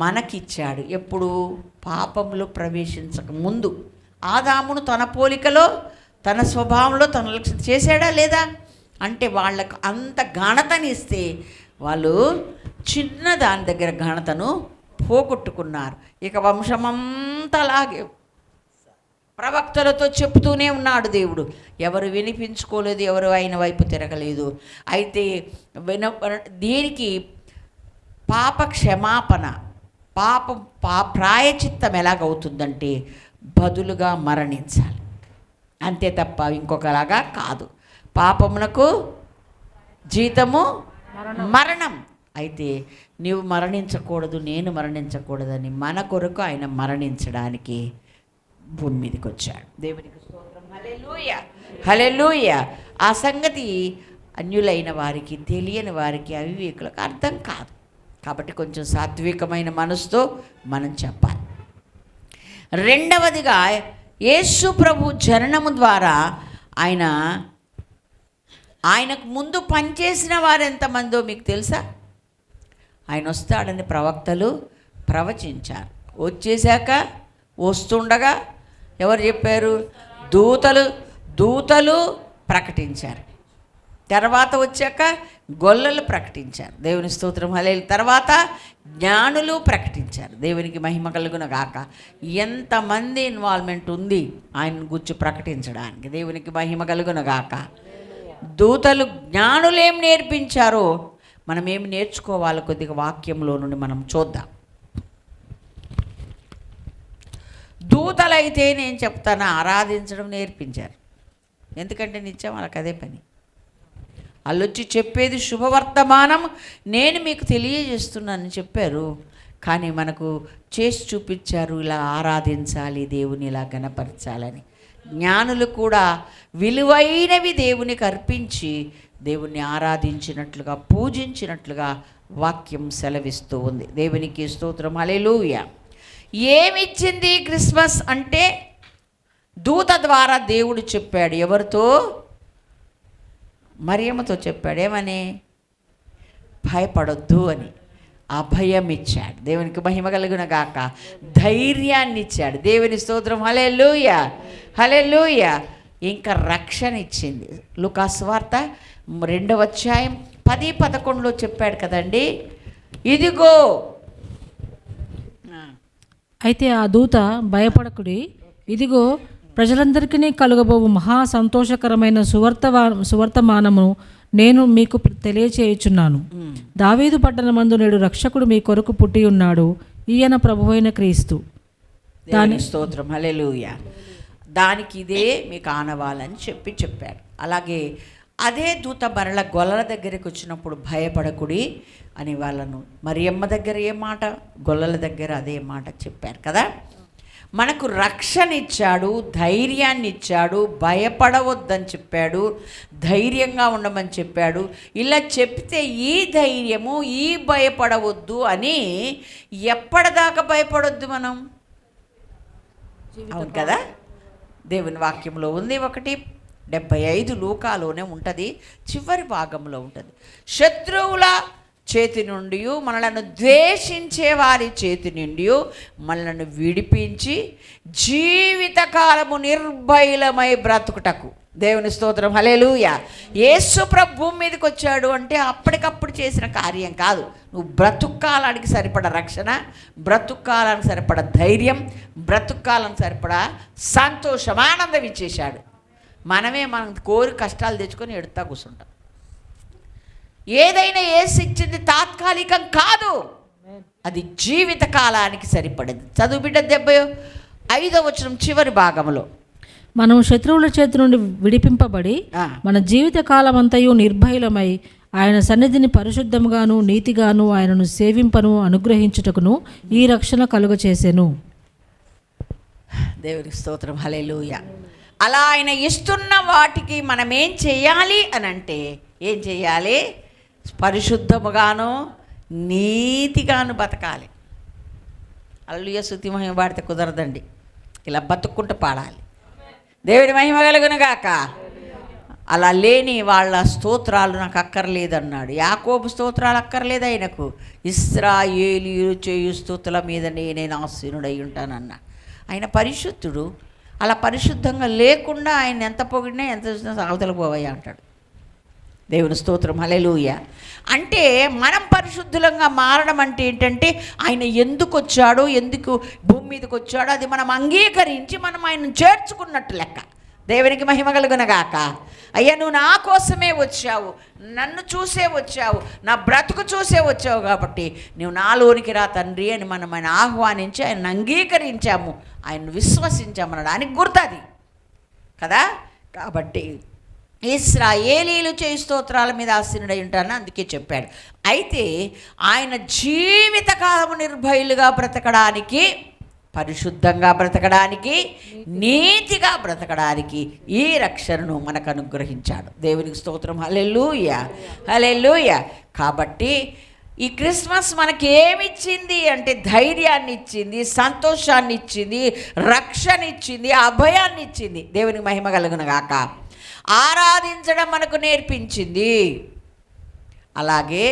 మనకిచ్చాడు. ఎప్పుడు? పాపంలో ప్రవేశించక ముందు ఆదామును తన పోలికలో తన స్వభావంలో తన లక్ష్యం చేశాడా లేదా అంటే వాళ్ళకు అంత ఘనతనిస్తే వాళ్ళు చిన్న దాని దగ్గర ఘనతను పోగొట్టుకున్నారు. ఇక వంశమంతా అలాగే ప్రవక్తలతో చెప్తూనే ఉన్నాడు దేవుడు. ఎవరు వినిపించుకోలేదు, ఎవరు ఆయన వైపు తిరగలేదు. అయితే దీనికి పాప క్షమాపణ, ప్రాయచిత్తం ఎలాగవుతుందంటే బదులుగా మరణించాలి, అంతే తప్ప ఇంకొకలాగా కాదు. పాపమునకు జీతము మరణం. అయితే నీవు మరణించకూడదు, నేను మరణించకూడదని మన కొరకు ఆయన మరణించడానికి భూమి మీదకి వచ్చాడు. దేవునికి స్తోత్రం. హల్లెలూయా, హల్లెలూయా. ఆ సంగతి అన్యులైన వారికి, తెలియని వారికి, అవివేకులకు అర్థం కాదు. కాబట్టి కొంచెం సాత్వికమైన మనసుతో మనం చెప్పాలి. రెండవదిగా యేసు ప్రభు జననము ద్వారా ఆయనకు ముందు పనిచేసిన వారు ఎంతమందో మీకు తెలుసా? ఆయన వస్తాడని ప్రవక్తలు ప్రవచించారు. వచ్చేశాక, వస్తుండగా ఎవరు చెప్పారు? దూతలు ప్రకటించారు. తర్వాత వచ్చాక గొల్లలు ప్రకటించారు. దేవుని స్తోత్రం. హల్లెలూయా. తర్వాత జ్ఞానులు ప్రకటించారు. దేవునికి మహిమ కలుగును గాక. ఎంతమంది ఇన్వాల్వ్మెంట్ ఉంది ఆయన గురించి ప్రకటించడానికి. దేవునికి మహిమ కలుగును గాక. దూతలు, జ్ఞానులు ఏం నేర్పించారో మనం ఏం నేర్చుకోవాలి కొద్దిగా వాక్యంలో నుండి మనం చూద్దాం. దూతలైతే నేను చెప్తాను ఆరాధించడం నేర్పించారు. ఎందుకంటే నిత్యం వాళ్ళకి అదే పని. వాళ్ళొచ్చి చెప్పేది శుభవర్తమానం, నేను మీకు తెలియజేస్తున్నానని చెప్పారు. కానీ మనకు చేసి చూపించారు, ఇలా ఆరాధించాలి, దేవుని ఇలా గణపరచాలని. జ్ఞానులు కూడా విలువైనవి దేవునికి అర్పించి దేవుణ్ణి ఆరాధించినట్లుగా, పూజించినట్లుగా వాక్యం సెలవిస్తూ ఉంది. దేవునికి స్తోత్రం. హల్లెలూయా. ఏమిచ్చింది క్రిస్మస్ అంటే? దూత ద్వారా దేవుడు చెప్పాడు. ఎవరితో? మరియమ్మతో చెప్పాడు. ఏమని? భయపడొద్దు అని. అభయం ఇచ్చాడు. దేవునికి మహిమ కలుగును గాక. ధైర్యాన్ని ఇచ్చాడు. దేవుని స్తోత్రం. హల్లెలూయా, హల్లెలూయా. ఇంకా రక్షణ ఇచ్చింది. లూకా సువార్త 2వ అధ్యాయం 10-11 చెప్పాడు కదండి. ఇదిగో. అయితే ఆ దూత, భయపడకుడి, ఇదిగో ప్రజలందరికీ కలుగబోవు మహా సంతోషకరమైన సువర్తమానము నేను మీకు తెలియచేయుచున్నాను. దావీదు పట్టణమందు నేడు రక్షకుడు మీ కొరకు పుట్టి ఉన్నాడు, ఈయన ప్రభువైన క్రీస్తు. దాని స్తోత్రం. హల్లెలూయా. దానికి ఇదే మీకు ఆనవాలని చెప్పాడు. అలాగే అదే దూత మరల గొల్లల దగ్గరికి వచ్చినప్పుడు భయపడకుడి అని వాళ్ళను, మరియమ్మ దగ్గర ఏ మాట, గొల్లల దగ్గర అదే మాట చెప్పారు కదా. మనకు రక్షణ ఇచ్చాడు, ధైర్యాన్ని ఇచ్చాడు, భయపడవద్దని చెప్పాడు, ధైర్యంగా ఉండమని చెప్పాడు. ఇలా చెప్తే ఈ ధైర్యము, ఈ భయపడవద్దు అని ఎప్పటిదాకా భయపడొద్దు మనం? అవును కదా, దేవుని వాక్యంలో ఉంది. 1:75 లూకాలోనే ఉంటుంది, చివరి భాగంలో ఉంటుంది. శత్రువుల చేతి నుండి, మనలను ద్వేషించే వారి చేతి నుండి మనలను విడిపించి జీవితకాలము నిర్భయలమై బ్రతుకుటకు. దేవుని స్తోత్రం, హల్లెలూయా. యేసు ప్రభు భూమి మీదకి వచ్చాడు అంటే అప్పటికప్పుడు చేసిన కార్యం కాదు. నువ్వు బ్రతుక్కాలానికి సరిపడ రక్షణ, బ్రతుక్కాలానికి సరిపడ ధైర్యం, బ్రతుక్కాలానికి సరిపడ సంతోషం, ఆనందం ఇచ్చేశాడు. మనం కోరి కష్టాలు తెచ్చుకొని ఎడుతా కూర్చుంటాం. ఏదైనా యేసు ఇచ్చింది తాత్కాలికం కాదు, అది జీవిత కాలానికి సరిపడింది. చదువు బిడ్డ 75వ వచనం చివరి భాగంలో. మనం శత్రువుల చేతి నుండి విడిపింపబడి మన జీవిత కాలమంతయు నిర్భయలమై ఆయన సన్నిధిని పరిశుద్ధముగాను నీతిగాను ఆయనను సేవింపను అనుగ్రహించుటకును ఈ రక్షణ కలుగచేసెను. దేవునికి స్తోత్రం, హల్లెలూయా. అలా ఆయన ఇస్తున్న వాటికి మనం ఏం చేయాలి అని అంటే, ఏం చేయాలి? పరిశుద్ధముగాను నీతిగాను బతకాలి. హల్లెలూయా. స్తుతి మహిమ పాడితే కుదరదండి, ఇలా బతుక్కుంటూ పాడాలి. దేవుని మహిమ కలుగునుగాక. అలా లేని వాళ్ళ స్తోత్రాలు నాకు అక్కర్లేదన్నాడు. యాకోబు స్తోత్రాలు అక్కర్లేదు ఆయనకు. ఇశ్రాయేలీయులు చేయు స్తుతుల మీద నేను ఆసీనుడై ఉంటానన్నా. ఆయన పరిశుద్ధుడు. అలా పరిశుద్ధంగా లేకుండా ఆయన ఎంత పొగిడినా ఎంత చూసినా అవతలకు పోవయ్యా అంటాడు. దేవుని స్తోత్రం, హల్లెలూయా. అంటే మనం పరిశుద్ధులంగా మారడం అంటే ఏంటంటే, ఆయన ఎందుకు వచ్చాడో, ఎందుకు భూమి మీదకి వచ్చాడో అది మనం అంగీకరించి మనం ఆయనను చేర్చుకున్నట్టు లెక్క. దేవునికి మహిమ కలుగునగాక. అయ్యా, నువ్వు నా కోసమే వచ్చావు, నన్ను చూసే వచ్చావు, నా బ్రతుకు చూసే వచ్చావు, కాబట్టి నువ్వు నాలోనికి రా తండ్రి అని మనం ఆయన ఆహ్వానించి ఆయన అంగీకరించాము, ఆయన విశ్వసించామనడానికి గుర్తది కదా. కాబట్టి ఇశ్రాయేలీయులు చేయి స్తోత్రాల మీద ఆసీనుడై ఉంటానని అందుకే చెప్పాడు. అయితే ఆయన జీవితకాలము నిర్భయులుగా బ్రతకడానికి, పరిశుద్ధంగా బ్రతకడానికి, నీతిగా బ్రతకడానికి ఈ రక్షణను మనకు అనుగ్రహించాడు. దేవునికి స్తోత్రం, హల్లెలూయా, హల్లెలూయా. కాబట్టి ఈ క్రిస్మస్ మనకి ఏమిచ్చింది అంటే ధైర్యాన్ని ఇచ్చింది, సంతోషాన్ని ఇచ్చింది, రక్షణ ఇచ్చింది, అభయాన్ని ఇచ్చింది. దేవునికి మహిమ కలుగునుగాక. ఆరాధించడం మనకు నేర్పించింది. అలాగే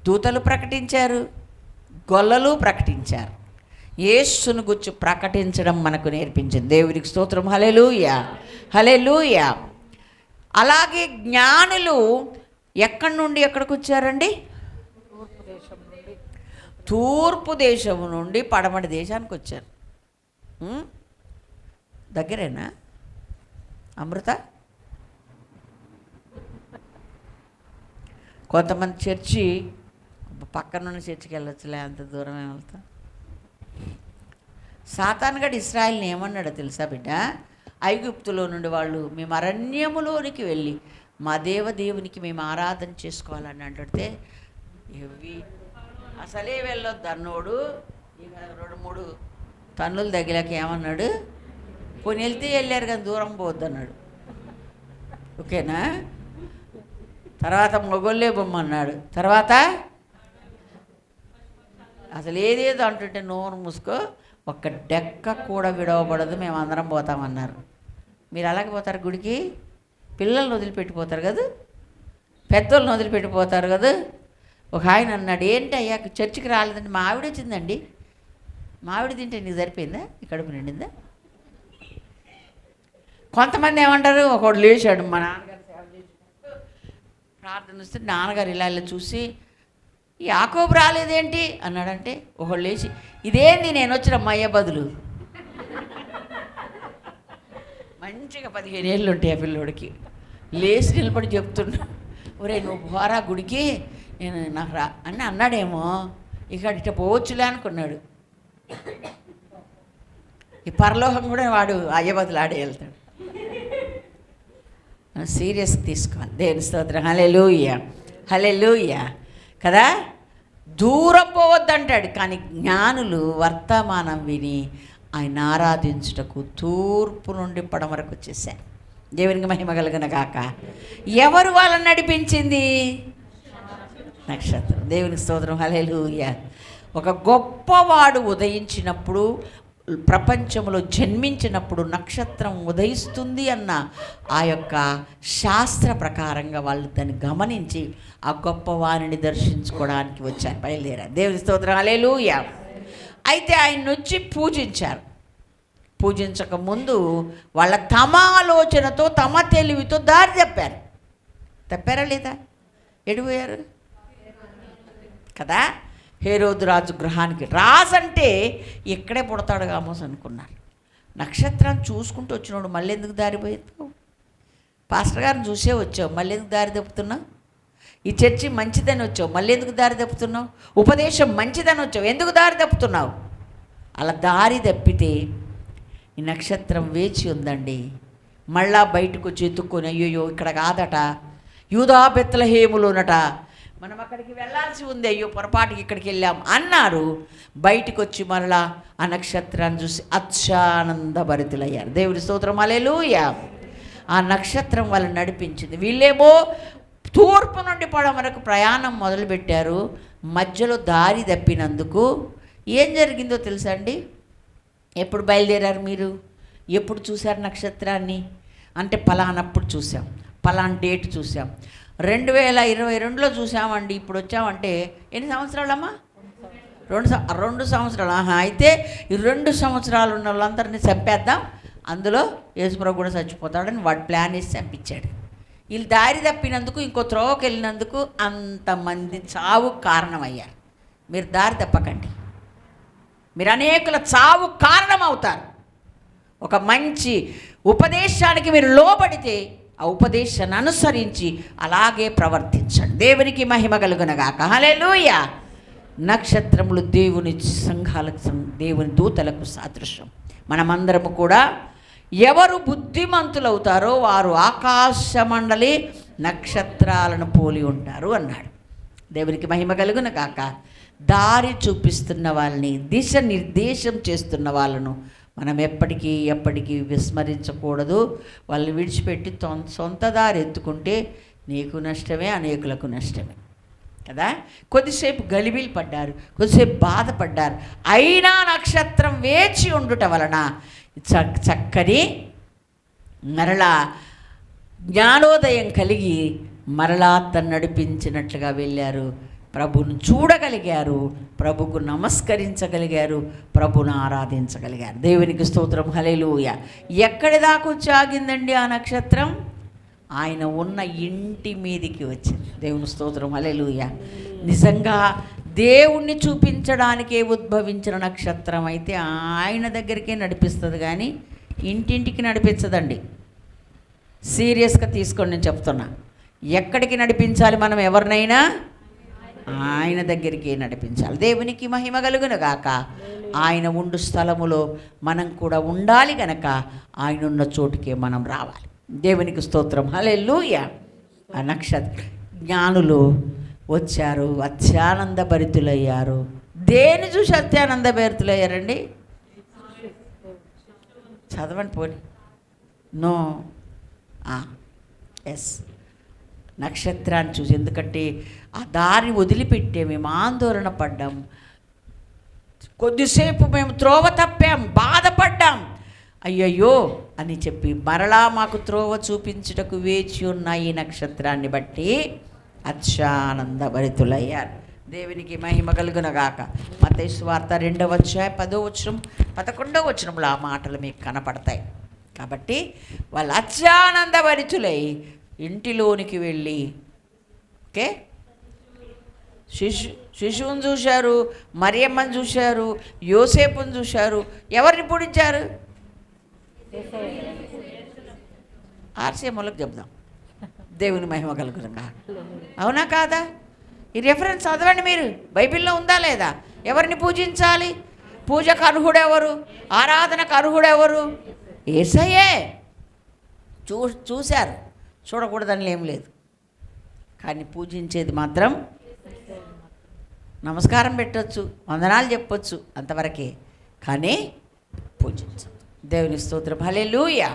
దూతలు ప్రకటించారు, గొల్లలు ప్రకటించారు. యేసును గురించి ప్రకటించడం మనకు నేర్పించింది. దేవునికి స్తోత్రం, హల్లెలూయా, హల్లెలూయా. అలాగే జ్ఞానులు ఎక్కడి నుండి ఎక్కడికి వచ్చారండి? తూర్పు దేశం నుండి పడమటి దేశానికి వచ్చారు. దగ్గరేనా అమృత? కొంతమంది చర్చి పక్కనున్న చర్చికి వెళ్ళొచ్చులే, అంత దూరం వెళ్తా. సాతానుగాడు ఇశ్రాయేల్ని ఏమన్నాడో తెలుసా బిడ్డ? ఐగుప్తులో నుండి వాళ్ళు మేము అరణ్యములోనికి వెళ్ళి మా దేవునికి మేము ఆరాధన చేసుకోవాలని అంటుంటే, అసలే వెళ్ళొద్దు అన్నోడు ఇక 2-3 టన్నులు తగిలాక ఏమన్నాడు? పోనీ వెళ్తే వెళ్ళారు కానీ దూరం పోవద్దు అన్నాడు. ఓకేనా? తర్వాత మొగోళ్ళే బొమ్మన్నాడు. తర్వాత అసలు ఏదేదో అంటుంటే నోరు మూసుకో, ఒక్క డెక్క కూడా విడవబడదు, మేము అందరం పోతామన్నారు. మీరు అలాగే పోతారు గుడికి? పిల్లల్ని వదిలిపెట్టిపోతారు కదా, పెద్దోళ్ళని వదిలిపెట్టిపోతారు కదా. ఒక ఆయన అన్నాడు, ఏంటి అయ్యా చర్చికి రాలేదండి? మా ఆవిడ వచ్చిందండి. మా ఆవిడ తింటే నీకు సరిపోయిందా? ఈ కడుపు నిండిందా? కొంతమంది ఏమంటారు, ఒకడు లేచాడు, మా నాన్నగారు ప్రార్థన వస్తే నాన్నగారు ఇలా చూసి యాకోబు రాలేదేంటి అన్నాడంటే, ఒకడు లేచి ఇదేంది నేను వచ్చిన మయ్య బదులు. మంచిగా 15 ఏళ్ళు ఉంటాయి ఆ పిల్లోడికి. లేచి నిలబడి చెప్తున్నా, ఒరే నువ్వు పోరా గుడికి, నేను నాకు రా అని అన్నాడేమో. ఇక ఇట పోవచ్చులే అనుకున్నాడు. ఈ పరలోకం కూడా వాడు అయ్య బదులు ఆడే వెళ్తాడు. సీరియస్గా తీసుకోవాలి. దేవుని స్తోత్రం, హల్లెలూయా, హల్లెలూయా కదా. దూరం పోవద్దు వద్దంటాడు. కానీ జ్ఞానులు వర్తమానం విని ఆయన ఆరాధించుటకు తూర్పు నుండి పడమరకు వచ్చేసారు. దేవునికి మహిమ కలుగును గాక. ఎవరు వాళ్ళని నడిపించింది? నక్షత్రం. దేవునికి స్తోత్రం. హల్లెలూయా. ఒక గొప్పవాడు ఉదయించినప్పుడు, ప్రపంచంలో జన్మించినప్పుడు నక్షత్రం ఉదయిస్తుంది అన్న ఆ యొక్క శాస్త్ర ప్రకారంగా వాళ్ళు దాన్ని గమనించి ఆ గొప్పవారిని దర్శించుకోవడానికి వచ్చారు, బయలుదేరారు. దేవుని స్తోత్రం. హల్లెలూయా. అయితే ఆయన వచ్చి పూజించారు. పూజించక ముందు వాళ్ళ తమ ఆలోచనతో తమ తెలివితో దారి తప్పారా లేదా? ఎడిపోయారు కదా. హేరోదు రాజు గృహానికి, రాజు అంటే ఇక్కడే పుడతాడు కామోస్ అనుకున్నారు. నక్షత్రాన్ని చూసుకుంటూ వచ్చినోడు మళ్ళీ ఎందుకు దారిపోయావు? పాస్టర్ గారిని చూసే వచ్చావు, మళ్ళీ ఎందుకు దారి తప్పుతున్నావు? ఈ చర్చి మంచిదని వచ్చావు, మళ్ళీ ఎందుకు దారి తప్పుతున్నావు? ఉపదేశం మంచిదని వచ్చావు, ఎందుకు దారి తప్పుతున్నావు? అలా దారి తప్పితే ఈ నక్షత్రం వేచి ఉందండి. మళ్ళా బయటకు వచ్చి ఎత్తుక్కొని, అయ్యో ఇక్కడ కాదట, యూదా బెత్లెహేములోనట, మనం అక్కడికి వెళ్ళాల్సి ఉంది, అయ్యో పొరపాటుకి ఇక్కడికి వెళ్ళాం అన్నారు. బయటికి వచ్చి మరలా ఆ నక్షత్రాన్ని చూసి అత్యానందభరితులయ్యారు. దేవుని స్తోత్రం. హల్లెలూయా. ఆ నక్షత్రం వాళ్ళని నడిపించింది. వీళ్ళేమో తూర్పు నుండి పడమరకు ప్రయాణం మొదలుపెట్టారు. మధ్యలో దారి తప్పినందుకు ఏం జరిగిందో తెలుసా అండి? ఎప్పుడు బయలుదేరారు మీరు? ఎప్పుడు చూశారు నక్షత్రాన్ని? అంటే పలానప్పుడు చూసాం, పలానా డేట్ చూసాం, 2022లో చూసామండి. ఇప్పుడు వచ్చామంటే ఎన్ని సంవత్సరాలమ్మా? 2 సంవత్సరాలు. అయితే ఈ 2 సంవత్సరాలు ఉన్న వాళ్ళందరినీ చంపేద్దాం, అందులో యేసుప్రభు కూడా చచ్చిపోతాడని వాడు ప్లాన్ వేసి చంపించాడు. వీళ్ళు దారి తప్పినందుకు, ఇంకో త్రోవకి వెళ్ళినందుకు అంతమంది చావు కారణమయ్యారు. మీరు దారి తప్పకండి, మీరు అనేకుల చావు కారణమవుతారు. ఒక మంచి ఉపదేశానికి మీరు లోబడితే ఆ ఉపదేశాన్ని అనుసరించి అలాగే ప్రవర్తించండి. దేవునికి మహిమ కలుగునగాక. హల్లెలూయా. నక్షత్రములు దేవుని సంఘాలకు, దేవుని దూతలకు సాదృశ్యం. మనమందరము కూడా ఎవరు బుద్ధిమంతులవుతారో వారు ఆకాశ మండలి నక్షత్రాలను పోలి ఉంటారు అన్నాడు. దేవునికి మహిమ కలుగునగాక. దారి చూపిస్తున్న వాళ్ళని, దిశ నిర్దేశం చేస్తున్న వాళ్ళను మనం ఎప్పటికీ విస్మరించకూడదు. వాళ్ళని విడిచిపెట్టి సొంత దారి ఎత్తుకుంటే నీకు నష్టమే, అనేకులకు నష్టమే కదా. కొద్దిసేపు గలిబిలి పడ్డారు, కొద్దిసేపు బాధపడ్డారు. అయినా నక్షత్రం వేచి ఉండుట వలన చక్కని మరలా జ్ఞానోదయం కలిగి మరలా తను నడిపించినట్లుగా వెళ్ళారు. ప్రభువును చూడగలిగారు, ప్రభుకు నమస్కరించగలిగారు, ప్రభును ఆరాధించగలిగారు. దేవునికి స్తోత్రం. హల్లెలూయా. ఎక్కడి దాకా వచ్చి ఆగిందండి ఆ నక్షత్రం? ఆయన ఉన్న ఇంటి మీదికి వచ్చింది. దేవుని స్తోత్రం. హల్లెలూయా. నిజంగా దేవుణ్ణి చూపించడానికే ఉద్భవించిన నక్షత్రం అయితే ఆయన దగ్గరికే నడిపిస్తుంది, కానీ ఇంటింటికి నడిపించదండి. సీరియస్గా తీసుకోండి, నేను చెప్తున్నా. ఎక్కడికి నడిపించాలి మనం ఎవరినైనా? ఆయన దగ్గరికి నడిపించాలి. దేవునికి మహిమ కలుగును గాక. ఆయన ఉండు స్థలములో మనం కూడా ఉండాలి గనక ఆయన ఉన్న చోటుకే మనం రావాలి. దేవునికి స్తోత్రం. హల్లెలూయా. ఆ నక్షత్ర జ్ఞానులు వచ్చారు, అత్యానందభరితులయ్యారు. దేని చూసి అత్యానందభరితులయ్యారండి? చదవండి పోని. నో, ఎస్, నక్షత్రాన్ని చూసి. ఎందుకంటే ఆ దారి వదిలిపెట్టే మేము ఆందోళన పడ్డాం, కొద్దిసేపు మేము త్రోవ తప్పాం, బాధపడ్డాం, అయ్యయ్యో అని చెప్పి మరలా మాకు త్రోవ చూపించుటకు వేచి ఉన్న ఈ నక్షత్రాన్ని బట్టి అత్యానందభరితులయ్యారు. దేవునికి మహిమ కలుగునగాక. మత్తయి సువార్త 2వ అధ్యాయం 10వ వచనం 11వ వచనంలో ఆ మాటలు మీకు కనపడతాయి. కాబట్టి వాళ్ళు అత్యానందభరితులై ఇంటిలోనికి వెళ్ళి, ఓకే, శిశువుని చూశారు, మరియమ్మని చూశారు, యోసేపుని చూశారు. ఎవరిని పూజించారు? ఆర్సీఎంలకు చెప్దాం. దేవుని మహిమ కలుగునుగా. అవునా కాదా? ఈ రెఫరెన్స్ చదవండి మీరు. బైబిల్లో ఉందా లేదా? ఎవరిని పూజించాలి? పూజకు అర్హుడెవరు? ఆరాధనకు అర్హుడెవరు? యేసయ్యే. చూశారు, చూడకూడదని ఏం లేదు, కానీ పూజించేది మాత్రం నమస్కారం పెట్టవచ్చు, వందనాలు చెప్పొచ్చు, అంతవరకే. కానీ పూజించదు. దేవుని స్తోత్రం, హల్లెలూయా.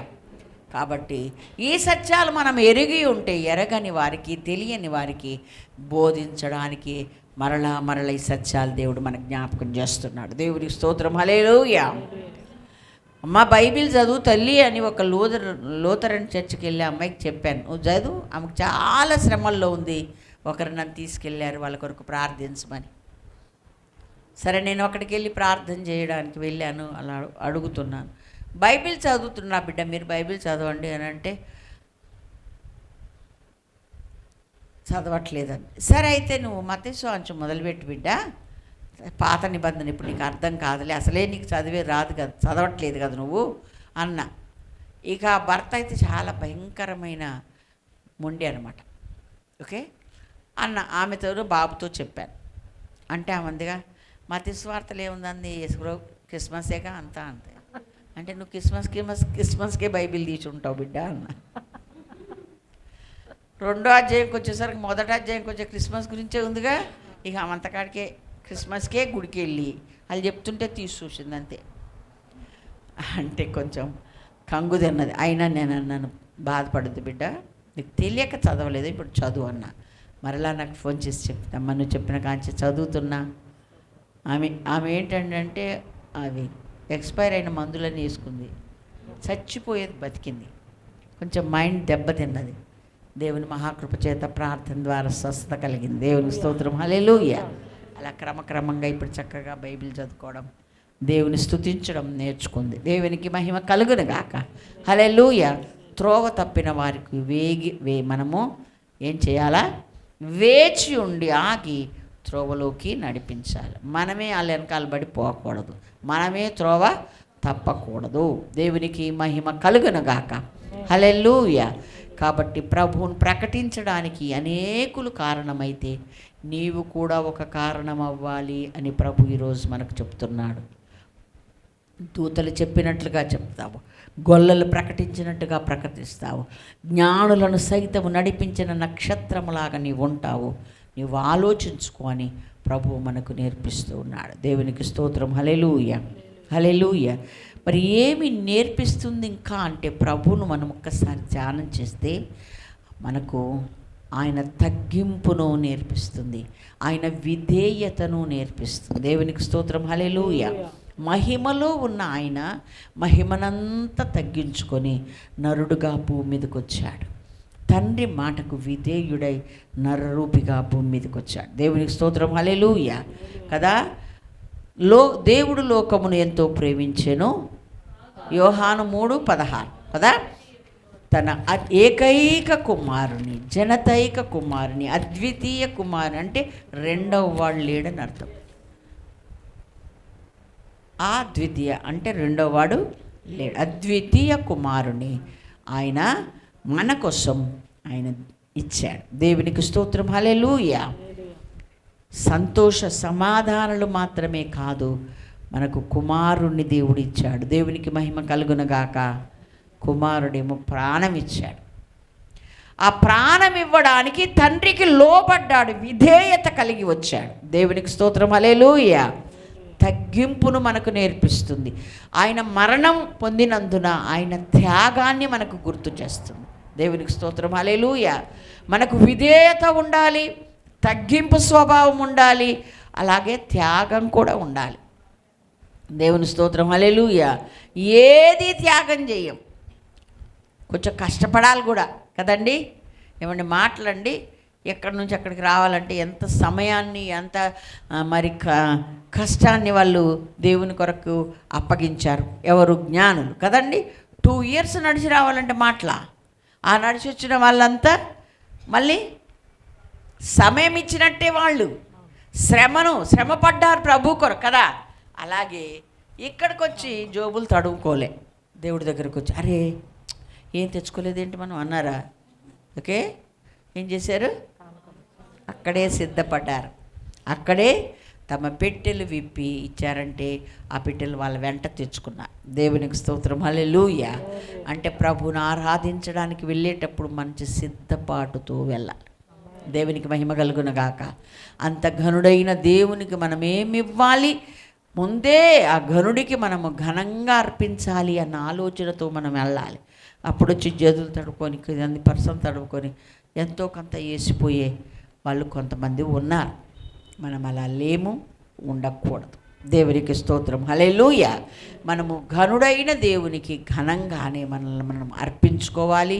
కాబట్టి ఈ సత్యాలు మనం ఎరిగి ఉంటే ఎరగని వారికి, తెలియని వారికి బోధించడానికి మరలా ఈ సత్యాలు దేవుడు మనకు జ్ఞాపకం చేస్తున్నాడు. దేవునికి స్తోత్రం, హల్లెలూయా. అమ్మ బైబిల్ చదువు తల్లి అని ఒక లూథరన్ చర్చికి వెళ్ళే అమ్మాయికి చెప్పాను, నువ్వు చదువు, ఆమెకు చాలా శ్రమల్లో ఉంది. ఒకరు నన్ను తీసుకెళ్ళారు వాళ్ళ కొరకు ప్రార్థించమని. సరే, నేను అక్కడికి వెళ్ళి ప్రార్థన చేయడానికి వెళ్ళాను. అలా అడుగుతున్నాను, బైబిల్ చదువుతున్నా బిడ్డ, మీరు బైబిల్ చదవండి అని అంటే చదవట్లేదని. సరే అయితే నువ్వు మత్తయి సువార్త మొదలుపెట్టి బిడ్డ, పాత నిబంధన ఇప్పుడు నీకు అర్థం కాదులే, అసలే నీకు చదివే రాదు కదా, చదవట్లేదు కదా నువ్వు అన్న. ఇక భర్త అయితే చాలా భయంకరమైన మొండి అనమాట. ఓకే అన్న, ఆమెతో బాబుతో చెప్పాను. అంటే ఆమె మత్తయి సువార్తలో ఏముందండి, క్రిస్మసేగా అంతా అంతే. అంటే నువ్వు క్రిస్మస్కే బైబిల్ తీసి ఉంటావు బిడ్డ అన్న. రెండో అధ్యాయంకి వచ్చేసరికి మొదటి అధ్యాయంకి వచ్చే క్రిస్మస్ గురించే ఉందిగా. ఇక అంతకాడికే క్రిస్మస్కే గుడికి వెళ్ళి వాళ్ళు చెప్తుంటే తీసి చూసింది అంతే. అంటే కొంచెం కంగు తిన్నది. అయినా నేను అన్నాను, బాధపడద్దు బిడ్డ, నీకు తెలియక చదవలేదు, ఇప్పుడు చదువు అన్నా. మరలా నాకు ఫోన్ చేసి చెప్తామ్మా, నువ్వు చెప్పిన కాంచి చదువుతున్నా. ఆమె ఏంటంటే అవి ఎక్స్పైర్ అయిన మందులని వేసుకుంది, చచ్చిపోయేది బతికింది. కొంచెం మైండ్ దెబ్బతిన్నది. దేవుని మహాకృప చేత ప్రార్థన ద్వారా స్వస్థత కలిగింది. దేవుని స్తోత్రం, హల్లెలూయా. అలా క్రమక్రమంగా ఇప్పుడు చక్కగా బైబిల్ చదువుకోవడం, దేవుని స్తుతించడం నేర్చుకుంది. దేవునికి మహిమ కలుగును గాక, హల్లెలూయా. త్రోవ తప్పిన వారికి మనము ఏం చేయాలా? వేచి ఉండి ఆగి త్రోవలోకి నడిపించాలి. మనమే వాళ్ళ వెనకాల పడి పోకూడదు, మనమే త్రోవ తప్పకూడదు. దేవునికి మహిమ కలుగును గాక, హల్లెలూయా. కాబట్టి ప్రభువును ప్రకటించడానికి అనేకులు కారణమైతే నీవు కూడా ఒక కారణం అవ్వాలి అని ప్రభు ఈరోజు మనకు చెప్తున్నాడు. దూతలు చెప్పినట్లుగా చెప్తావు, గొల్లలు ప్రకటించినట్టుగా ప్రకటిస్తావు, జ్ఞానులను సైతము నడిపించిన నక్షత్రములాగా నీవు ఉంటావు. నీవు ఆలోచించుకొని ప్రభువు మనకు నేర్పిస్తూ ఉన్నాడు. దేవునికి స్తోత్రం, హల్లెలూయా, హల్లెలూయా. మరి ఏమి నేర్పిస్తుంది ఇంకా అంటే, ప్రభువును మనం ఒక్కసారి ధ్యానం చేస్తే మనకు ఆయన తగ్గింపును నేర్పిస్తుంది, ఆయన విధేయతను నేర్పిస్తుంది. దేవునికి స్తోత్రం, హల్లెలూయా. మహిమలో ఉన్న ఆయన మహిమనంతా తగ్గించుకొని నరుడుగా భూమి మీదకి వచ్చాడు. తండ్రి మాటకు విధేయుడై నరరూపిగా భూమి మీదకి వచ్చాడు. దేవునికి స్తోత్రం, హల్లెలూయా కదా. దేవుడు లోకమును ఎంతో ప్రేమించెను, యోహాను 3:16 కదా. తన ఏకైక కుమారుని, జనతైక కుమారుని, అద్వితీయ కుమారుని, అంటే రెండవ వాడు లేడని అర్థం. అద్వితీయ అంటే రెండవ వాడు లేడు. అద్వితీయ కుమారుని ఆయన మన కోసం ఆయన ఇచ్చాడు. దేవునికి స్తోత్రం, హల్లెలూయా. సంతోష సమాధానాలు మాత్రమే కాదు, మనకు కుమారుణ్ణి దేవుడు ఇచ్చాడు. దేవునికి మహిమ కలుగునగాక. కుమారుడేమో ప్రాణం ఇచ్చాడు. ఆ ప్రాణం ఇవ్వడానికి తండ్రికి లోబడ్డాడు, విధేయత కలిగి వచ్చాడు. దేవునికి స్తోత్రం, హల్లెలూయా. తగ్గింపును మనకు నేర్పిస్తుంది. ఆయన మరణం పొందినందున ఆయన త్యాగాన్ని మనకు గుర్తు చేస్తుంది. దేవునికి స్తోత్రం, హల్లెలూయా. మనకు విధేయత ఉండాలి, తగ్గింపు స్వభావం ఉండాలి, అలాగే త్యాగం కూడా ఉండాలి. దేవుని స్తోత్రం, హల్లెలూయా. ఏది త్యాగం చేయం, కొంచెం కష్టపడాలి కూడా కదండి. ఏమండి మాటలండి, ఎక్కడి నుంచి అక్కడికి రావాలంటే ఎంత సమయాన్ని, ఎంత మరి కష్టాన్ని వాళ్ళు దేవుని కొరకు అప్పగించారు. ఎవరు? జ్ఞానులు కదండి. 2 years నడిచి రావాలంటే మాటలా, ఆ నడిచి వచ్చిన వాళ్ళంతా మళ్ళీ సమయం ఇచ్చినట్టే వాళ్ళు శ్రమపడ్డారు ప్రభు కొరకు కదా. అలాగే ఇక్కడికి వచ్చి జోబులు తడుముకోలే, దేవుడి దగ్గరకు వచ్చి అరే ఏం తెచ్చుకోలేదేంటి మనం అన్నారా? ఓకే, ఏం చేశారు? అక్కడే సిద్ధపడ్డారు, అక్కడే తమ పెట్టెలు విప్పి ఇచ్చారంటే ఆ పెట్టెలు వాళ్ళ వెంట తెచ్చుకున్నారు. దేవునికి స్తోత్రం, హల్లెలూయా. అంటే ప్రభువును ఆరాధించడానికి వెళ్ళేటప్పుడు మంచి సిద్ధపాటుతో వెళ్ళాలి. దేవునికి మహిమ కలుగునగాక. అంత ఘనుడైన దేవునికి మనం ఏమివ్వాలి? ముందే ఆ ఘనుడికి మనము ఘనంగా అర్పించాలి అన్న ఆలోచనతో మనం వెళ్ళాలి. అప్పుడు వచ్చి చేతులు తడుపుకొని 100% తడుపుకొని ఎంతో కొంత వేసిపోయే వాళ్ళు కొంతమంది ఉన్నారు. మనం అలా లేము, ఉండకూడదు. దేవునికి స్తోత్రం, హల్లెలూయా. మనము ఘనుడైన దేవునికి ఘనంగానే మనల్ని మనం అర్పించుకోవాలి.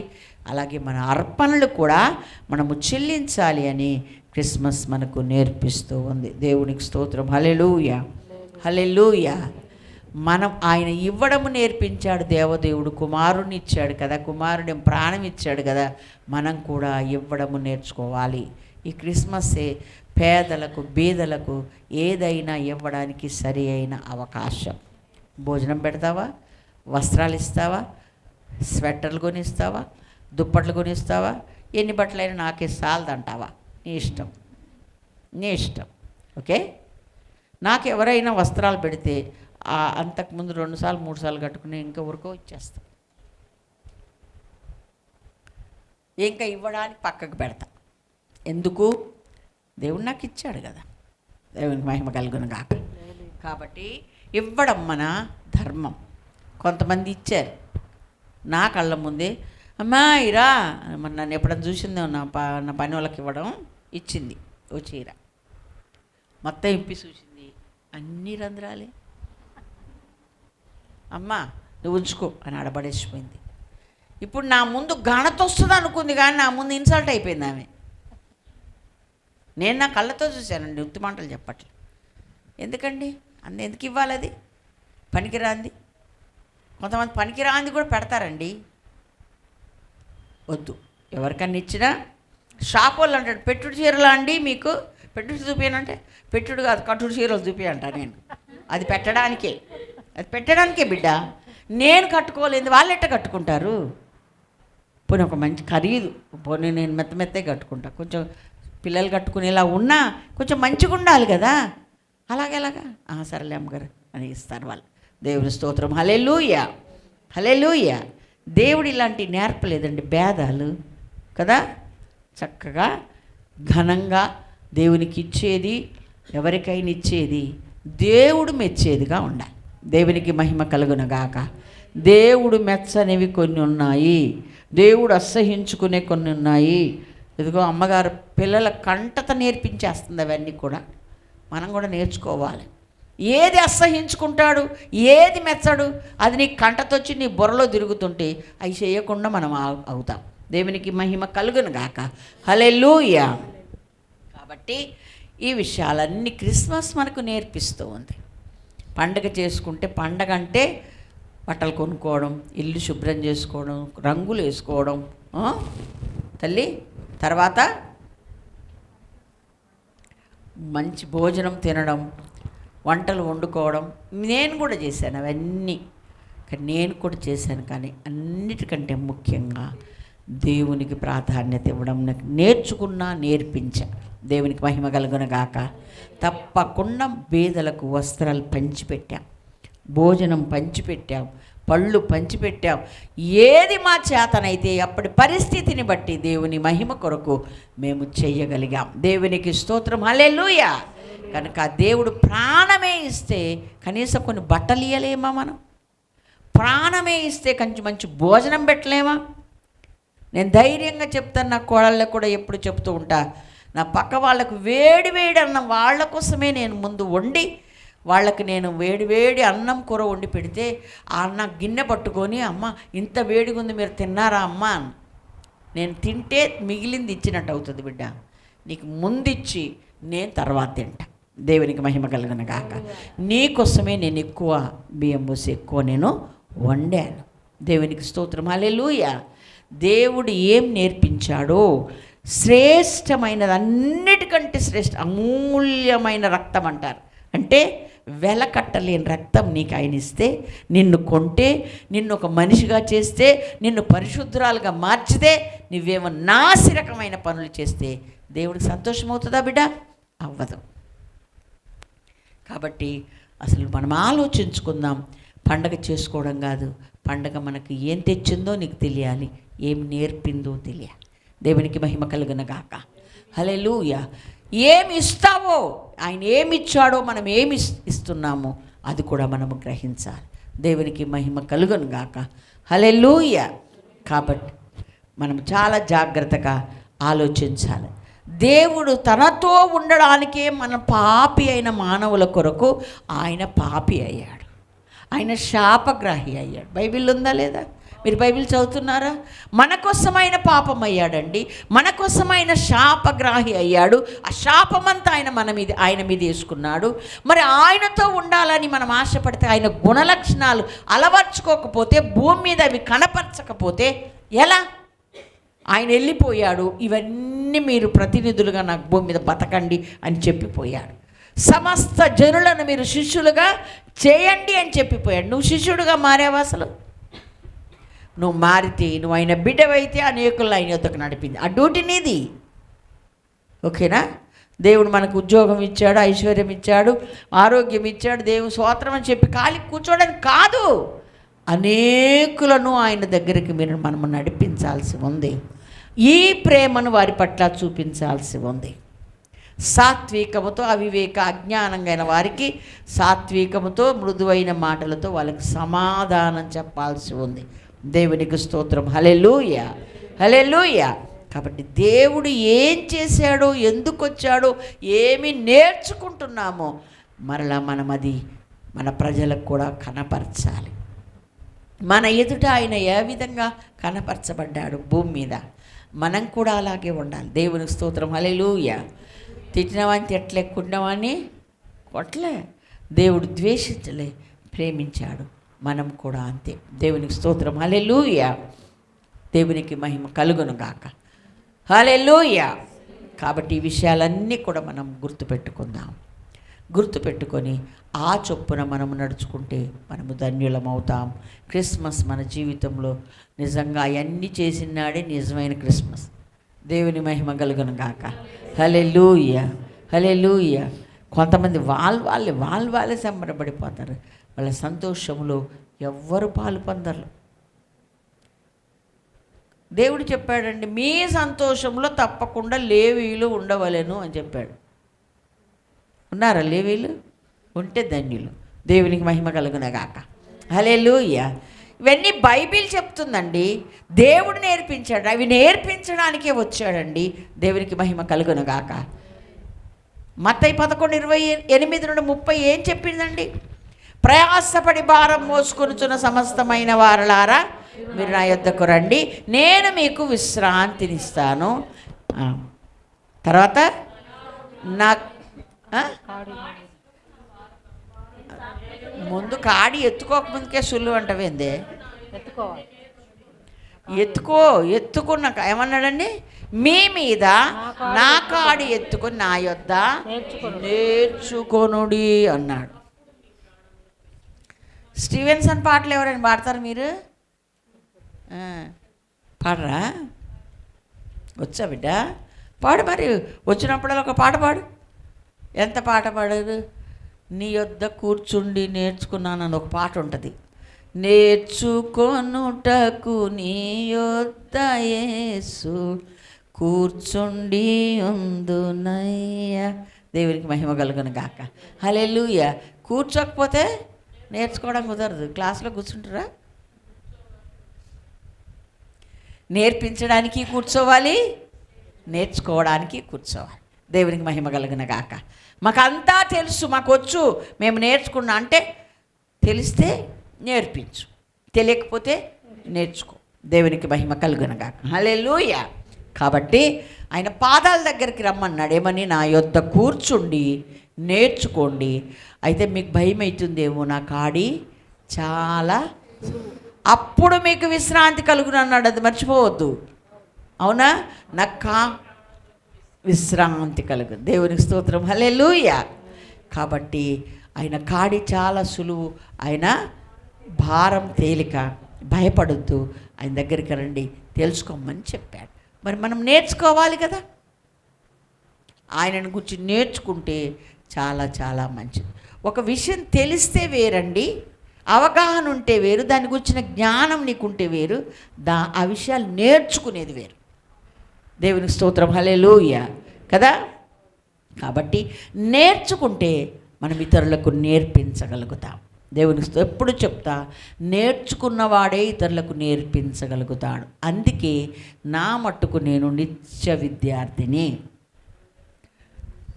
అలాగే మన అర్పణలు కూడా మనము చెల్లించాలి అని క్రిస్మస్ మనకు నేర్పిస్తూ ఉంది. దేవునికి స్తోత్రం, హల్లెలూయా, హల్లెలూయా. మనం ఆయన ఇవ్వడము నేర్పించాడు. దేవదేవుడు కుమారుని ఇచ్చాడు కదా, కుమారుని ప్రాణం ఇచ్చాడు కదా, మనం కూడా ఇవ్వడము నేర్చుకోవాలి. ఈ క్రిస్మస్సే పేదలకు బీదలకు ఏదైనా ఇవ్వడానికి సరి అయిన అవకాశం. భోజనం పెడతావా, వస్త్రాలు ఇస్తావా, స్వెటర్లు కొనిస్తావా, దుప్పట్లు కొనిస్తావా, ఎన్ని బట్టలైనా నాకే సాలదంటావా? నీ ఇష్టం, నీ ఇష్టం. ఓకే, నాకు ఎవరైనా వస్త్రాలు పెడితే అంతకుముందు 2 సార్లు 3 సార్లు కట్టుకుని ఇంకా ఊరుకో ఇచ్చేస్తా. ఇంకా ఇవ్వడానికి పక్కకు పెడతా. ఎందుకు? దేవుడు నాకు ఇచ్చాడు కదా. దేవునికి మహిమ కలుగునుగాక. కాబట్టి ఇవ్వడం మన ధర్మం. కొంతమంది ఇచ్చారు నా కళ్ళ ముందే, అమ్మా ఇరా, మరి నన్ను ఎప్పుడైనా చూసిందే నా పని వాళ్ళకి ఇవ్వడం. ఇచ్చింది ఓ చీర, మొత్తం ఇప్పి చూసింది, అన్ని రంధ్రాలే. అమ్మా నువ్వు ఉంచుకో అని ఆడబడేసిపోయింది. ఇప్పుడు నా ముందు ఘనత వస్తుంది అనుకుంది, కానీ నా ముందు ఇన్సల్ట్ అయిపోయింది ఆమె. నేను నా కళ్ళతో చూశానండి, ఉత్తి మాటలు చెప్పట్లేదు. ఎందుకండి ఎందుకు ఇవ్వాలి? అది పనికిరాంది. కొంతమంది పనికిరాంది కూడా పెడతారండి. వద్దు. ఎవరికన్నా ఇచ్చినా షాప్ వాళ్ళు అంటాడు, పెట్టుడు చీరలా అండి మీకు, పెట్టుడు చూపించనంటే, పెట్టుడు కాదు కట్టుడు చీరలు చూపించంట. నేను అది పెట్టడానికే, అది పెట్టడానికే బిడ్డ. నేను కట్టుకోలేదు, వాళ్ళు ఎట్ట కట్టుకుంటారు? పోనీ ఒక మంచి ఖరీదు, పోనీ నేను మెత్తే కట్టుకుంటా. కొంచెం పిల్లలు కట్టుకునేలా ఉన్నా కొంచెం మంచిగా ఉండాలి కదా. అలాగేలాగా సరేలే అమ్మగారు అని ఇస్తారు వాళ్ళు. దేవుని స్తోత్రం, హల్లెలూయా, హల్లెలూయా. దేవుడు ఇలాంటి నేర్పలేదండి భేదాలు కదా. చక్కగా ఘనంగా దేవునికి ఇచ్చేది, ఎవరికైనా ఇచ్చేది దేవుడు మెచ్చేదిగా ఉండాలి. దేవునికి మహిమ కలుగునగాక. దేవుడు మెచ్చనివి కొన్ని ఉన్నాయి, దేవుడు అసహించుకునే కొన్ని ఉన్నాయి. ఇదిగో అమ్మగారు పిల్లల కంటత నేర్పించేస్తుంది. అవన్నీ కూడా మనం కూడా నేర్చుకోవాలి. ఏది అసహించుకుంటాడు, ఏది మెచ్చడు, అది నీ కంటతొచ్చి నీ బుర్రలో తిరుగుతుంటే అవి చేయకుండా మనం అవుతాం. దేవునికి మహిమ కలుగునుగాక, హల్లెలూయా. కాబట్టి ఈ విషయాలన్నీ క్రిస్మస్ మనకు నేర్పిస్తూ ఉంది. పండగ చేసుకుంటే, పండగ అంటే బట్టలు కొనుక్కోవడం, ఇల్లు శుభ్రం చేసుకోవడం, రంగులు వేసుకోవడం తల్లి, తర్వాత మంచి భోజనం తినడం, వంటలు వండుకోవడం. నేను కూడా చేశాను అవన్నీ, కానీ నేను కూడా చేశాను. కానీ అన్నిటికంటే ముఖ్యంగా దేవునికి ప్రాధాన్యత ఇవ్వడం నేర్చుకున్నా, నేర్పించా. దేవునికి మహిమ కలుగునగాక. తప్పకుండా బీదలకు వస్త్రాలు పంచిపెట్టాం, భోజనం పంచిపెట్టాం, పళ్ళు పంచిపెట్టాం. ఏది మా చేతనైతే అప్పటి పరిస్థితిని బట్టి దేవుని మహిమ కొరకు మేము చెయ్యగలిగాం. దేవునికి స్తోత్రం, హల్లెలూయా. కనుక దేవుడు ప్రాణమే ఇస్తే కనీసం కొన్ని బట్టలు ఇయ్యలేమా? మనం ప్రాణమే ఇస్తే కొంచెం మంచి భోజనం పెట్టలేమా? నేను ధైర్యంగా చెప్తాను, నా కోడళ్ళకు కూడా ఎప్పుడు చెప్తూ ఉంటా, నా పక్క వాళ్ళకు వేడి వేడి అన్నం వాళ్ళ కోసమే నేను ముందు వండి, వాళ్ళకి నేను వేడి వేడి అన్నం కూర వండి పెడితే ఆ అన్న గిన్నె పట్టుకొని, అమ్మ ఇంత వేడిగా ఉంది మీరు తిన్నారా అమ్మ? నేను తింటే మిగిలింది ఇచ్చినట్టు అవుతుంది బిడ్డ. నీకు ముందిచ్చి నేను తర్వాత తింటా. దేవునికి మహిమ కలుగునగాక. నీకోసమే నేను ఎక్కువ బియ్యం పోసి ఎక్కువ నేను వండాను. దేవునికి స్తోత్రం, హల్లెలూయా. దేవుడు ఏం నేర్పించాడో శ్రేష్టమైనది, అన్నిటికంటే శ్రేష్ఠ అమూల్యమైన రక్తం అంటారు. అంటే వెలకట్టలేని రక్తం నీకు ఆయన ఇస్తే, నిన్ను కొంటే, నిన్ను ఒక మనిషిగా చేస్తే, నిన్ను పరిశుద్ధురాలుగా మార్చితే, నువ్వేమో నాసిరకమైన పనులు చేస్తే దేవుడికి సంతోషమవుతుందా బిడ్డ? అవ్వదు. కాబట్టి అసలు మనం ఆలోచించుకుందాం. పండగ చేసుకోవడం కాదు, పండగ మనకు ఏం తెచ్చిందో నీకు తెలియాలి, ఏం నేర్పిందో తెలియాలి. దేవునికి మహిమ కలుగునగాక, హల్లెలూయా. ఏమి ఇస్తావో, ఆయన ఏమి ఇచ్చాడో మనం ఏమి ఇస్తున్నామో అది కూడా మనము గ్రహించాలి. దేవునికి మహిమ కలుగును గాక. హల్లెలూయా. కాబట్టి మనం చాలా జాగ్రత్తగా ఆలోచించాలి. దేవుడు తనతో ఉండడానికే మన పాపి అయిన మానవుల కొరకు ఆయన పాపి అయ్యాడు. ఆయన శాపగ్రాహి అయ్యాడు. బైబిల్ ఉందా లేదా? మీరు బైబిల్ చదువుతున్నారా? మన కోసమైన పాపం అయ్యాడండి, మన కోసమైన శాపగ్రాహి అయ్యాడు. ఆ శాపమంతా ఆయన మీద వేసుకున్నాడు. మరి ఆయనతో ఉండాలని మనం ఆశపడితే, ఆయన గుణలక్షణాలు అలవర్చుకోకపోతే, భూమి మీద అవి కనపరచకపోతే ఎలా? ఆయన వెళ్ళిపోయాడు, ఇవన్నీ మీరు ప్రతినిధులుగా నాకు భూమి మీద బతకండి అని చెప్పిపోయాడు. సమస్త జనులను మీరు శిష్యులుగా చేయండి అని చెప్పిపోయాడు. నువ్వు శిష్యుడుగా మారావా? అసలు నువ్వు మారితే, నువ్వు ఆయన బిడ్డవైతే అనేకులను ఆయన యొద్దకు నడిపింది. ఆ డ్యూటీ నీది. ఓకేనా? దేవుడు మనకు ఉద్యోగం ఇచ్చాడు, ఐశ్వర్యం ఇచ్చాడు, ఆరోగ్యం ఇచ్చాడు. దేవుని స్తోత్రం అని చెప్పి ఖాళీ కూర్చోవడానికి కాదు, అనేకులను ఆయన దగ్గరికి మనము నడిపించాల్సి ఉంది. ఈ ప్రేమను వారి పట్ల చూపించాల్సి ఉంది. సాత్వికముతో, అవివేక అజ్ఞానంగైన వారికి సాత్వికముతో, మృదువైన మాటలతో వాళ్ళకి సమాధానం చెప్పాల్సి ఉంది. దేవునికి స్తోత్రం. హల్లెలూయా, హల్లెలూయా. కాబట్టి దేవుడు ఏం చేశాడో, ఎందుకు వచ్చాడో, ఏమి నేర్చుకుంటున్నామో మరలా మనం అది మన ప్రజలకు కూడా కనపరచాలి. మన ఎదుట ఆయన ఏ విధంగా కనపరచబడ్డాడు భూమి మీద, మనం కూడా అలాగే ఉండాలి. దేవునికి స్తోత్రం. హల్లెలూయా. తిట్టినవాడిని తిట్టలే, కుట్టినవాడిని కొట్టలే. దేవుడు ద్వేషించలే, ప్రేమించాడు. మనం కూడా అంతే. దేవునికి స్తోత్రం. హల్లెలూయా. దేవునికి మహిమ కలుగును గాక. హల్లెలూయా. కాబట్టి ఈ విషయాలన్నీ కూడా మనం గుర్తుపెట్టుకుందాం. గుర్తుపెట్టుకొని ఆ చొప్పున మనము నడుచుకుంటే మనము ధన్యులమవుతాం. క్రిస్మస్ మన జీవితంలో నిజంగా అవన్నీ చేసినాడే నిజమైన క్రిస్మస్. దేవుని మహిమ కలుగును గాక. హల్లెలూయా, హల్లెలూయా. కొంతమంది వాళ్ళే సంబరపడిపోతారు. వాళ్ళ సంతోషంలో ఎవ్వరు పాలు పొందరు. దేవుడు చెప్పాడండి, మీ సంతోషంలో తప్పకుండా లేవీయులు ఉండవలెను అని చెప్పాడు. ఉన్నారా లేవీయులు? ఉంటే ధన్యులు. దేవునికి మహిమ కలుగునగాక. హల్లెలూయా. ఇవన్నీ బైబిల్ చెప్తుందండి. దేవుడు నేర్పించాడు, అవి నేర్పించడానికే వచ్చాడండి. దేవునికి మహిమ కలుగునగాక. మత్తయి 11:28-30 ఏం చెప్పిందండి? ప్రయాసపడి భారం మోసుకొనుచున్న సమస్తమైన వారలారా మీరు నా యొద్దకు రండి, నేను మీకు విశ్రాంతినిస్తాను. తర్వాత ముందు కాడి ఎత్తుకోకముందుకే సులువు అంటవేందే? ఎత్తుకున్నాక ఏమన్నాడండి? మీ మీద నా కాడి ఎత్తుకొని నా యొద్ద నేర్చుకొనుడి అన్నాడు. స్టీవెన్సన్ పాటలు ఎవరైనా పాడతారు? మీరు పాడరా? వచ్చా బిడ్డ? పాడు. మరి వచ్చినప్పుడల్లా ఒక పాట పాడు. ఎంత పాట పాడదు? నీ యొద్ద కూర్చుండి నేర్చుకున్నానని ఒక పాట ఉంటుంది. నేర్చుకొనుటకు నీ యొద్ద యేసు కూర్చుండి ఉందునయ్యా. దేవునికి మహిమ కలుగును గాక. హల్లెలూయా. కూర్చోకపోతే నేర్చుకోవడం కుదరదు. క్లాస్లో కూర్చుంటారా? నేర్పించడానికి కూర్చోవాలి, నేర్చుకోవడానికి కూర్చోవాలి. దేవునికి మహిమ కలుగును గాక. మాకంతా తెలుసు, మాకు వచ్చు, మేము నేర్చుకున్నా అంటే తెలిస్తే నేర్పించు, తెలియకపోతే నేర్చుకో. దేవునికి మహిమ కలుగును గాక. హల్లెలూయా. కాబట్టి ఆయన పాదాల దగ్గరికి రమ్మన్నాడు. ఏమని? నా యొద్ద కూర్చుండి నేర్చుకోండి. అయితే మీకు భయం అవుతుందేమో, నా కాడి చాలా, అప్పుడు మీకు విశ్రాంతి కలుగును అన్నాడు. అది మర్చిపోవద్దు. అవునా? నాకు విశ్రాంతి కలుగు. దేవునికి స్తోత్రం. హల్లెలూయా. కాబట్టి ఆయన కాడి చాలా సులువు, ఆయన భారం తేలిక. భయపడొద్దు, ఆయన దగ్గరికి రండి, తెలుసుకోమని చెప్పాడు. మరి మనం నేర్చుకోవాలి కదా. ఆయనను గురించి నేర్చుకుంటే చాలా చాలా మంచిది. ఒక విషయం తెలిస్తే వేరండి, అవగాహన ఉంటే వేరు, దాని గురించిన జ్ఞానం నీకుంటే వేరు, ఆ విషయాలు నేర్చుకునేది వేరు. దేవునికి స్తోత్రం. హల్లెలూయా. కదా. కాబట్టి నేర్చుకుంటే మనం ఇతరులకు నేర్పించగలుగుతాం. దేవునికి ఎప్పుడు చెప్తా, నేర్చుకున్నవాడే ఇతరులకు నేర్పించగలుగుతాడు. అందుకే నా మట్టుకు నేను నిత్య విద్యార్థిని.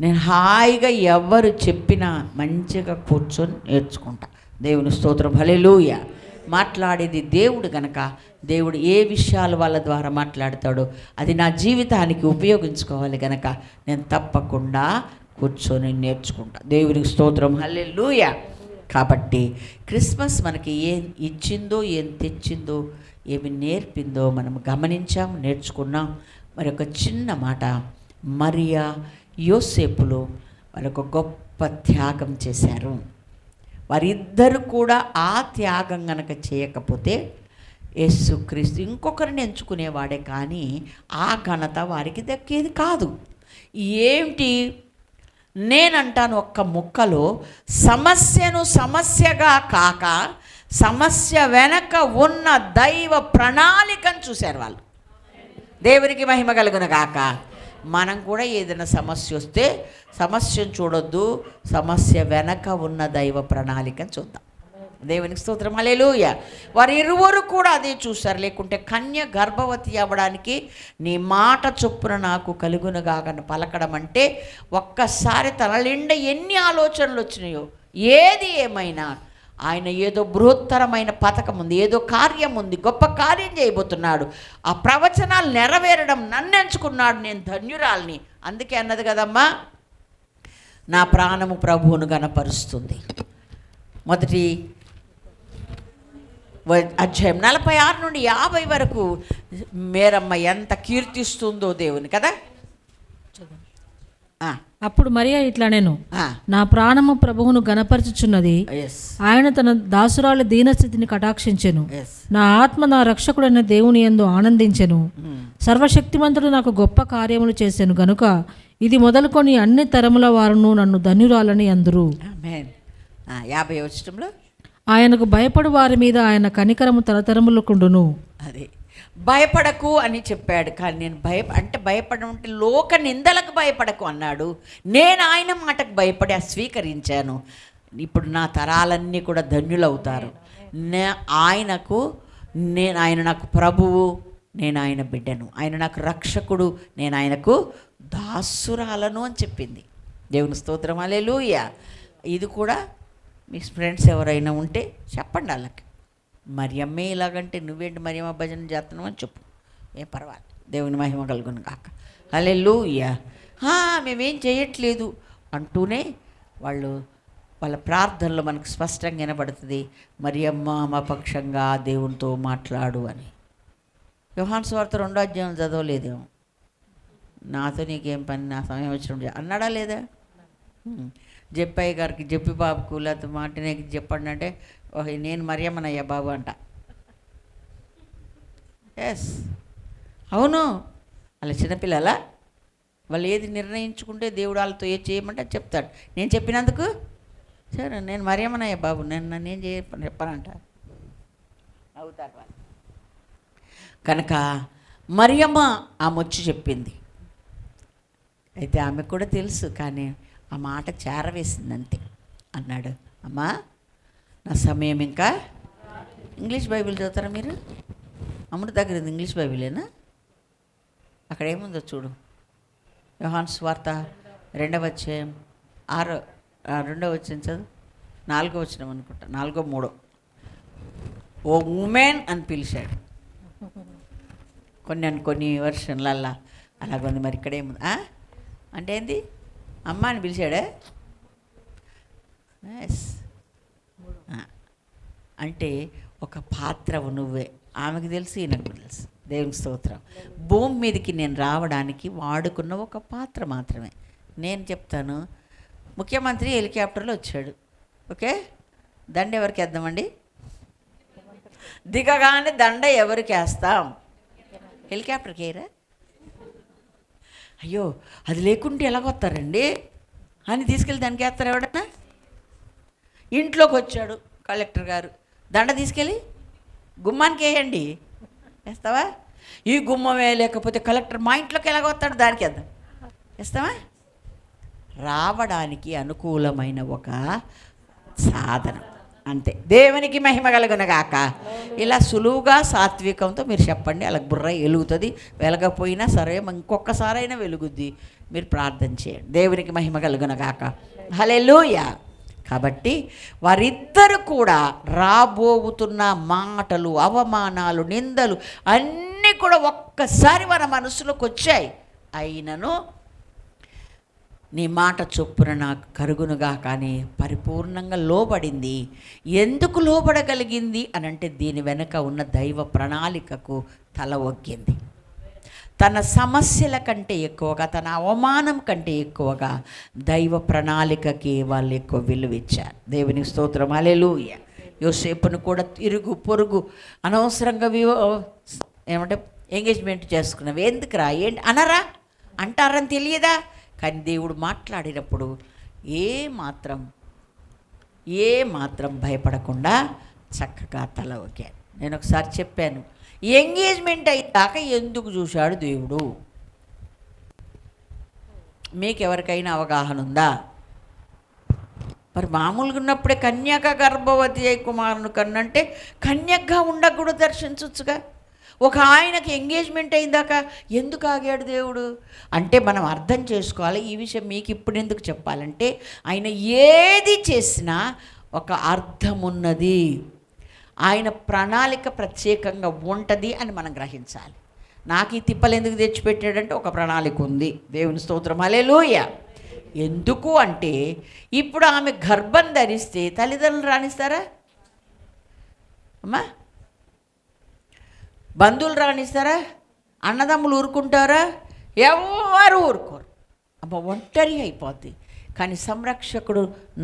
నేను హాయిగా ఎవరు చెప్పినా మంచిగా కూర్చొని నేర్చుకుంటా. దేవుని స్తోత్రం, హల్లెలూయా. మాట్లాడేది దేవుడు గనక దేవుడు ఏ విషయాలు వాళ్ళ ద్వారా మాట్లాడతాడో అది నా జీవితానికి ఉపయోగించుకోవాలి గనక నేను తప్పకుండా కూర్చొని నేర్చుకుంటా. దేవునికి స్తోత్రం, హల్లెలూయా. కాబట్టి క్రిస్మస్ మనకి ఏం ఇచ్చిందో, ఏం తెచ్చిందో, ఏమి నేర్పిందో మనం గమనించాం, నేర్చుకున్నాం. మరి ఒక చిన్న మాట, మరియా యోసేపులు వాళ్ళొక గొప్ప త్యాగం చేశారు. వారిద్దరు కూడా ఆ త్యాగం గనక చేయకపోతే యేసుక్రీస్తు ఇంకొకరిని ఎంచుకునేవాడే, కానీ ఆ ఘనత వారికి దక్కేది కాదు. ఏమిటి నేనంటాను, ఒక్క ముక్కలో సమస్యను సమస్యగా కాక సమస్య వెనక ఉన్న దైవ ప్రణాళికను చూశారు వాళ్ళు. దేవునికి మహిమ కలుగును గాక. మనం కూడా ఏదైనా సమస్య వస్తే సమస్యను చూడొద్దు, సమస్య వెనక ఉన్న దైవ ప్రణాళికను చూద్దాం. దేవునికి స్తోత్రం, హల్లెలూయా. వారు ఇరువురు కూడా అదే చూశారు. లేకుంటే కన్య గర్భవతి అవ్వడానికి నీ మాట చొప్పున నాకు కలుగునుగా పలకడం అంటే ఒక్కసారి తన నిండా ఎన్ని ఆలోచనలు వచ్చినాయో. ఏది ఏమైనా ఆయన ఏదో బృహత్తరమైన పథకం ఉంది, ఏదో కార్యం ఉంది, గొప్ప కార్యం చేయబోతున్నాడు. ఆ ప్రవచనాలు నెరవేరడం నన్ను ఎంచుకున్నాడు, నేను ధన్యురాల్ని. అందుకే అన్నది కదమ్మా, నా ప్రాణము ప్రభువును గణపరుస్తుంది. మొదటి అధ్యాయం 46 నుండి 50 వరకు మేరమ్మ ఎంత కీర్తిస్తుందో దేవుని కదా. అప్పుడు మరియా ఇట్లా, నేను నా ప్రాణము ప్రభువును గణపరచుచున్నది, ఆయన తన దాసురాలి దీనస్థితిని కటాక్షించెను. నా ఆత్మ నా రక్షకుడైన దేవుని యందు ఆనందించెను. సర్వశక్తిమంతుడు నాకు గొప్ప కార్యములు చేశాను గనుక ఇది మొదలుకొని అన్ని తరముల వారును నన్ను ధన్యురాలని అందురు. 50వ వచనంలో ఆయనకు భయపడు వారి మీద ఆయన కనికరము తరతరములకుండును. అదే భయపడకు అని చెప్పాడు. కానీ నేను భయపడడం అంటే లోక నిందలకు భయపడకు అన్నాడు. నేను ఆయన మాటకు భయపడి స్వీకరించాను. ఇప్పుడు నా తరాలన్నీ కూడా ధన్యులవుతారు. ఆయన నాకు ప్రభువు, నేను ఆయన బిడ్డను. ఆయన నాకు రక్షకుడు, నేను ఆయనకు దాసురాలను అని చెప్పింది. దేవుని స్తోత్రం, హల్లెలూయా. ఇది కూడా మీ ఫ్రెండ్స్ ఎవరైనా ఉంటే చెప్పండి వాళ్ళకి, మరియమ్మే ఇలాగంటే నువ్వేంటి మరియమ్మ భజన చేస్తున్నావు అని చెప్పు, ఏం పర్వాలేదు. దేవుని మహిమ కలుగును కాక, హల్లెలూయా. మేమేం చేయట్లేదు అంటూనే వాళ్ళ ప్రార్థనలో మనకు స్పష్టంగా వినబడుతుంది, మరియమ్మ మా పక్షంగా దేవునితో మాట్లాడు అని. యోహాను సువార్త 2వ అధ్యాయం చదవలేదేమో, నాతో నీకేం పని, నా సమయం వచ్చినప్పుడు అన్నాడా లేదా? జప్పయ్య గారికి, జప్పి బాబుకు, లేకపోతే మాటినేకి చెప్పండి అంటే నేను మరియమ్మనయ్యా బాబు అంట. ఎస్, అవును. అలా చిన్నపిల్లల వాళ్ళు ఏది నిర్ణయించుకుంటే దేవుడు వాళ్ళతో ఏది చేయమంటే చెప్తాడు. నేను చెప్పినందుకు సరే నేను మరియమ్మనయ్యా బాబు, నేను చెప్పానంట, అవుతారు వాళ్ళు. కనుక మరియమ్మ ఆమె వచ్చి చెప్పింది. అయితే ఆమెకు కూడా తెలుసు, కానీ ఆ మాట చేరవేసింది అంతే. అన్నాడు, అమ్మా నా సమయం ఇంకా. ఇంగ్లీష్ బైబిల్ చదువుతారా మీరు? అమ్మడి దగ్గర ఉంది ఇంగ్లీష్ బైబిలేనా? అక్కడ ఏముందో చూడు. యోహాను సువార్త 2వ అధ్యాయం 2వ వచనం చదువు. 4వ వచనం అనుకుంటా, 4, 3. ఓ ఉమెన్ అని పిలిచాడు. కొన్ని వర్షన్లల్లా అలాగుంది. మరి ఇక్కడ ఏముంది అంటే ఏంది? అమ్మ అని పిలిచాడే. అంటే ఒక పాత్రవు నువ్వే. ఆమెకు తెలుసు, ఈయనకు తెలుసు. దేవునికి స్తోత్రం. భూమి మీదకి నేను రావడానికి వాడుకున్న ఒక పాత్ర మాత్రమే. నేను చెప్తాను, ముఖ్యమంత్రి హెలికాప్టర్లో వచ్చాడు. ఓకే, దండ ఎవరికి వేద్దామండి? దిగగానే దండ ఎవరికి వేస్తాం? హెలికాప్టర్కి వేయరా? అయ్యో అది లేకుంటే ఎలాగొస్తారండి అని తీసుకెళ్ళి దానికి వేస్తారు ఎవడన్నా? ఇంట్లోకి వచ్చాడు కలెక్టర్ గారు, దండ తీసుకెళ్ళి గుమ్మానికి వేయండి, వేస్తావా? ఈ గుమ్మమే లేకపోతే కలెక్టర్ మా ఇంట్లోకి ఎలాగొస్తాడు, దానికి వేద్దాం. ఇస్తామా? రావడానికి అనుకూలమైన ఒక సాధనం అంతే. దేవునికి మహిమ కలుగునగాక. ఇలా సులువుగా సాత్వికంతో మీరు చెప్పండి, అలా బుర్ర వెలుగుతుంది. వెలగపోయినా సరే ఇంకొకసారైనా వెలుగుద్ది. మీరు ప్రార్థన చేయండి. దేవునికి మహిమ కలుగునగాక. హల్లెలూయా. కాబట్టి వారిద్దరు కూడా రాబోతున్న మాటలు, అవమానాలు, నిందలు అన్నీ కూడా ఒక్కసారి మన మనసులోకి వచ్చాయి. అయినను నీ మాట చొప్పున నాకు కరుగునుగా కానీ పరిపూర్ణంగా లోబడింది. ఎందుకు లోబడగలిగింది అని అంటే దీని వెనుక ఉన్న దైవ ప్రణాళికకు తల ఒగ్గింది. తన సమస్యల కంటే ఎక్కువగా, తన అవమానం కంటే ఎక్కువగా దైవ ప్రణాళికకి వాళ్ళు ఎక్కువ విలువ ఇచ్చారు. దేవునికి స్తోత్రం. హల్లెలూయా. యోసేపును కూడా ఇరుగు పొరుగు అనవసరంగా ఏమంటే ఎంగేజ్మెంట్ చేసుకున్నావు, ఎందుకురా ఏంటి అనరా, అంటారని తెలియదా? కానీ దేవుడు మాట్లాడినప్పుడు ఏ మాత్రం భయపడకుండా చక్కగా తల ఒగ్గాను. నేను ఒకసారి చెప్పాను, ఎంగేజ్మెంట్ అయ్యాక ఎందుకు చూశాడు దేవుడు? మీకు ఎవరికైనా అవగాహన ఉందా? మరి మామూలుగా ఉన్నప్పుడే కన్యక గర్భవతి అయి కుమారుని కన్నంటే కన్యకగా ఉండక కూడా దర్శించవచ్చుగా. ఒక ఆయనకి ఎంగేజ్మెంట్ అయిందాక ఎందుకు ఆగాడు దేవుడు అంటే మనం అర్థం చేసుకోవాలి. ఈ విషయం మీకు ఇప్పుడు ఎందుకు చెప్పాలంటే, ఆయన ఏది చేసినా ఒక అర్థం ఉన్నది, ఆయన ప్రణాళిక ప్రత్యేకంగా ఉంటుంది అని మనం గ్రహించాలి. నాకు ఈ తిప్పలు ఎందుకు తెచ్చిపెట్టాడంటే ఒక ప్రణాళిక ఉంది. దేవుని స్తోత్రం. హల్లెలూయా. ఎందుకు అంటే ఇప్పుడు ఆమె గర్భం ధరిస్తే తల్లిదండ్రులు రాణిస్తారా అమ్మా? బంధువులు రాణిస్తారా? అన్నదమ్ములు ఊరుకుంటారా? ఎవరు ఊరుకోరు. అమ్మ ఒంటరి అయిపోద్ది. కానీ సంరక్షకుడు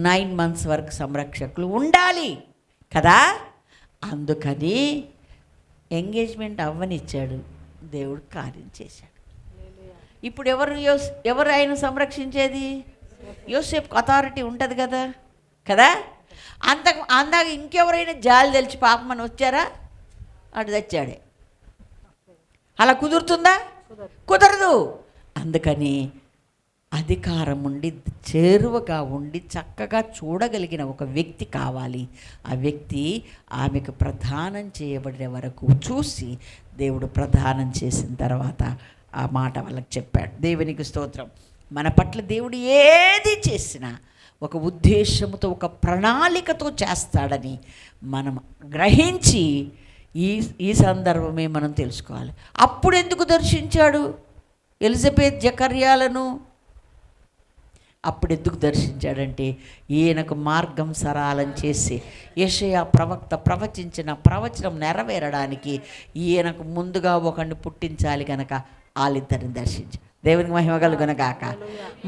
9 months వరకు సంరక్షకులు ఉండాలి కదా. అందుకని ఎంగేజ్మెంట్ అవ్వనిచ్చాడు, దేవుడు కార్యం చేశాడు. ఇప్పుడు ఎవరు ఆయన సంరక్షించేది? యోసేపుకు అథారిటీ ఉంటుంది కదా కదా. అందాక ఇంకెవరైనా జాలి తెలిసి పాపం అని వచ్చారా? అటు తెచ్చాడే. అలా కుదురుతుందా? కుదరదు. అందుకని అధికారం ఉండి చేరువగా ఉండి చక్కగా చూడగలిగిన ఒక వ్యక్తి కావాలి. ఆ వ్యక్తి ఆమెకు ప్రదానం చేయబడిన వరకు చూసి దేవుడు ప్రదానం చేసిన తర్వాత ఆ మాట వాళ్ళకి చెప్పాడు. దేవునికి స్తోత్రం. మన పట్ల దేవుడు ఏది చేసినా ఒక ఉద్దేశంతో, ఒక ప్రణాళికతో చేస్తాడని మనం గ్రహించి ఈ సందర్భమే మనం తెలుసుకోవాలి. అప్పుడు ఎందుకు దర్శించాడు ఎలిజబెత్ జకర్యాలను? అప్పుడు ఎందుకు దర్శించాడంటే ఈయనకు మార్గం సరళం చేసి యెషయా ప్రవక్త ప్రవచించిన ప్రవచనం నెరవేరడానికి ఈయనకు ముందుగా ఒకరిని పుట్టించాలి కనుక వాళ్ళిద్దరిని దర్శించాడు. దేవునికి మహిమ కలుగునగాక.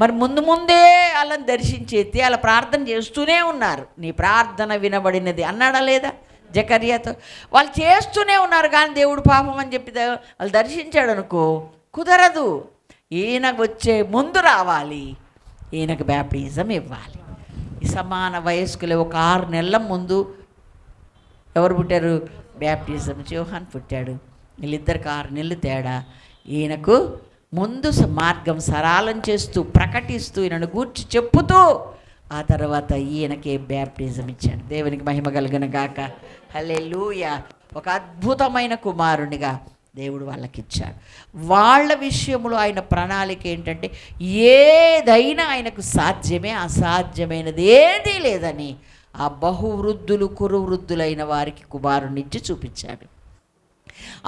మరి ముందే వాళ్ళని దర్శించేసి అలా ప్రార్థన చేస్తూనే ఉన్నారు. నీ ప్రార్థన వినబడినది అన్నాడా లేదా జకర్యాతో? వాళ్ళు చేస్తూనే ఉన్నారు కానీ దేవుడు పాపం అని చెప్పి వాళ్ళు దర్శించాడు అనుకో, కుదరదు. ఈయనకు వచ్చే ముందు రావాలి, ఈయనకు బ్యాప్టిజం ఇవ్వాలి. ఈ సమాన వయస్కులే ఒక 6 నెలల ముందు ఎవరు పుట్టారు? బ్యాప్టిజం యోహాన్ పుట్టాడు. వీళ్ళిద్దరికి 6 నెలలు తేడా. ఈయనకు ముందు మార్గం సరళం చేస్తూ ప్రకటిస్తూ ఈయనను గూర్చి చెప్పుతూ ఆ తర్వాత ఈయనకే బ్యాప్టిజం ఇచ్చాడు. దేవునికి మహిమ కలుగునగాక. హల్లెలూయా. ఒక అద్భుతమైన కుమారునిగా దేవుడు వాళ్ళకిచ్చాడు. వాళ్ళ విషయంలో ఆయన ప్రణాళిక ఏంటంటే ఏదైనా ఆయనకు సాధ్యమే, అసాధ్యమైనది ఏదీ లేదని ఆ బహువృద్ధులు కురువృద్ధులైన వారికి కుమారునిచ్చి చూపించాడు.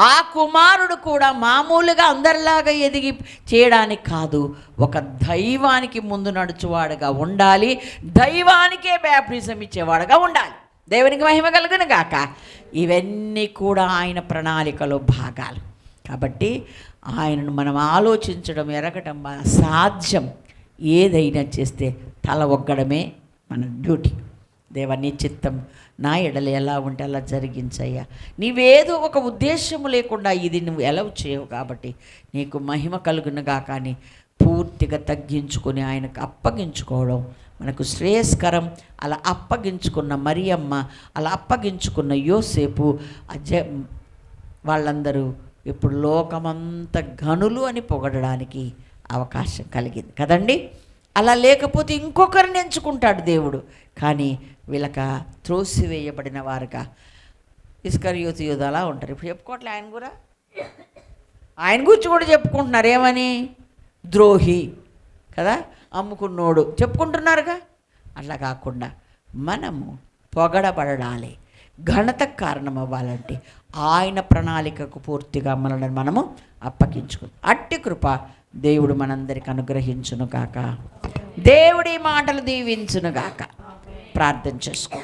ఆ కుమారుడు కూడా మామూలుగా అందరిలాగా ఎదిగి చేయడానికి కాదు, ఒక దైవానికి ముందు నడుచువాడుగా ఉండాలి, దైవానికే బ్యాప్టిజం ఇచ్చేవాడుగా ఉండాలి. దేవునికి మహిమ కలుగును గాక. ఇవన్నీ కూడా ఆయన ప్రణాళికలో భాగాలు. కాబట్టి ఆయనను మనం ఆలోచించడం, ఎరగడం సాధ్యం. ఏదైనా చేస్తే తల ఒగ్గడమే మన డ్యూటీ. దేవా నీ చిత్తం నా ఎడల ఎలా ఉంటే అలా జరిగించయ్యా. నీవేదో ఒక ఉద్దేశము లేకుండా ఇది నువ్వు ఎలా చేయవు కాబట్టి నీకు మహిమ కలుగునుగా. కానీ పూర్తిగా తగ్గించుకొని ఆయనకు అప్పగించుకోవడం మనకు శ్రేయస్కరం. అలా అప్పగించుకున్న మరియమ్మ, అలా అప్పగించుకున్న యోసేపు, వాళ్ళందరూ ఇప్పుడు లోకమంతా ఘనులు అని పొగడడానికి అవకాశం కలిగింది కదండి. అలా లేకపోతే ఇంకొకరిని ఎంచుకుంటాడు దేవుడు. కానీ వీళ్ళక త్రోసివేయబడిన వారుగా ఇస్కరియోతు యూదా అలా ఉంటారు. ఇప్పుడు చెప్పుకోవట్లే ఆయన గురించి కూడా చెప్పుకుంటున్నారు. ఏమని? ద్రోహి కదా, అమ్ముకున్నోడు చెప్పుకుంటున్నారుగా. అట్లా కాకుండా మనము పొగడబడాలి, ఘనతకు కారణం అవ్వాలంటే ఆయన ప్రణాళికకు పూర్తిగా మనల్ని మనము అప్పగించుకుంది. అట్టి కృప దేవుడు మనందరికి అనుగ్రహించును గాక. దేవుడి మాటలు దీవించును గాక. ప్రార్థన చేసుకో.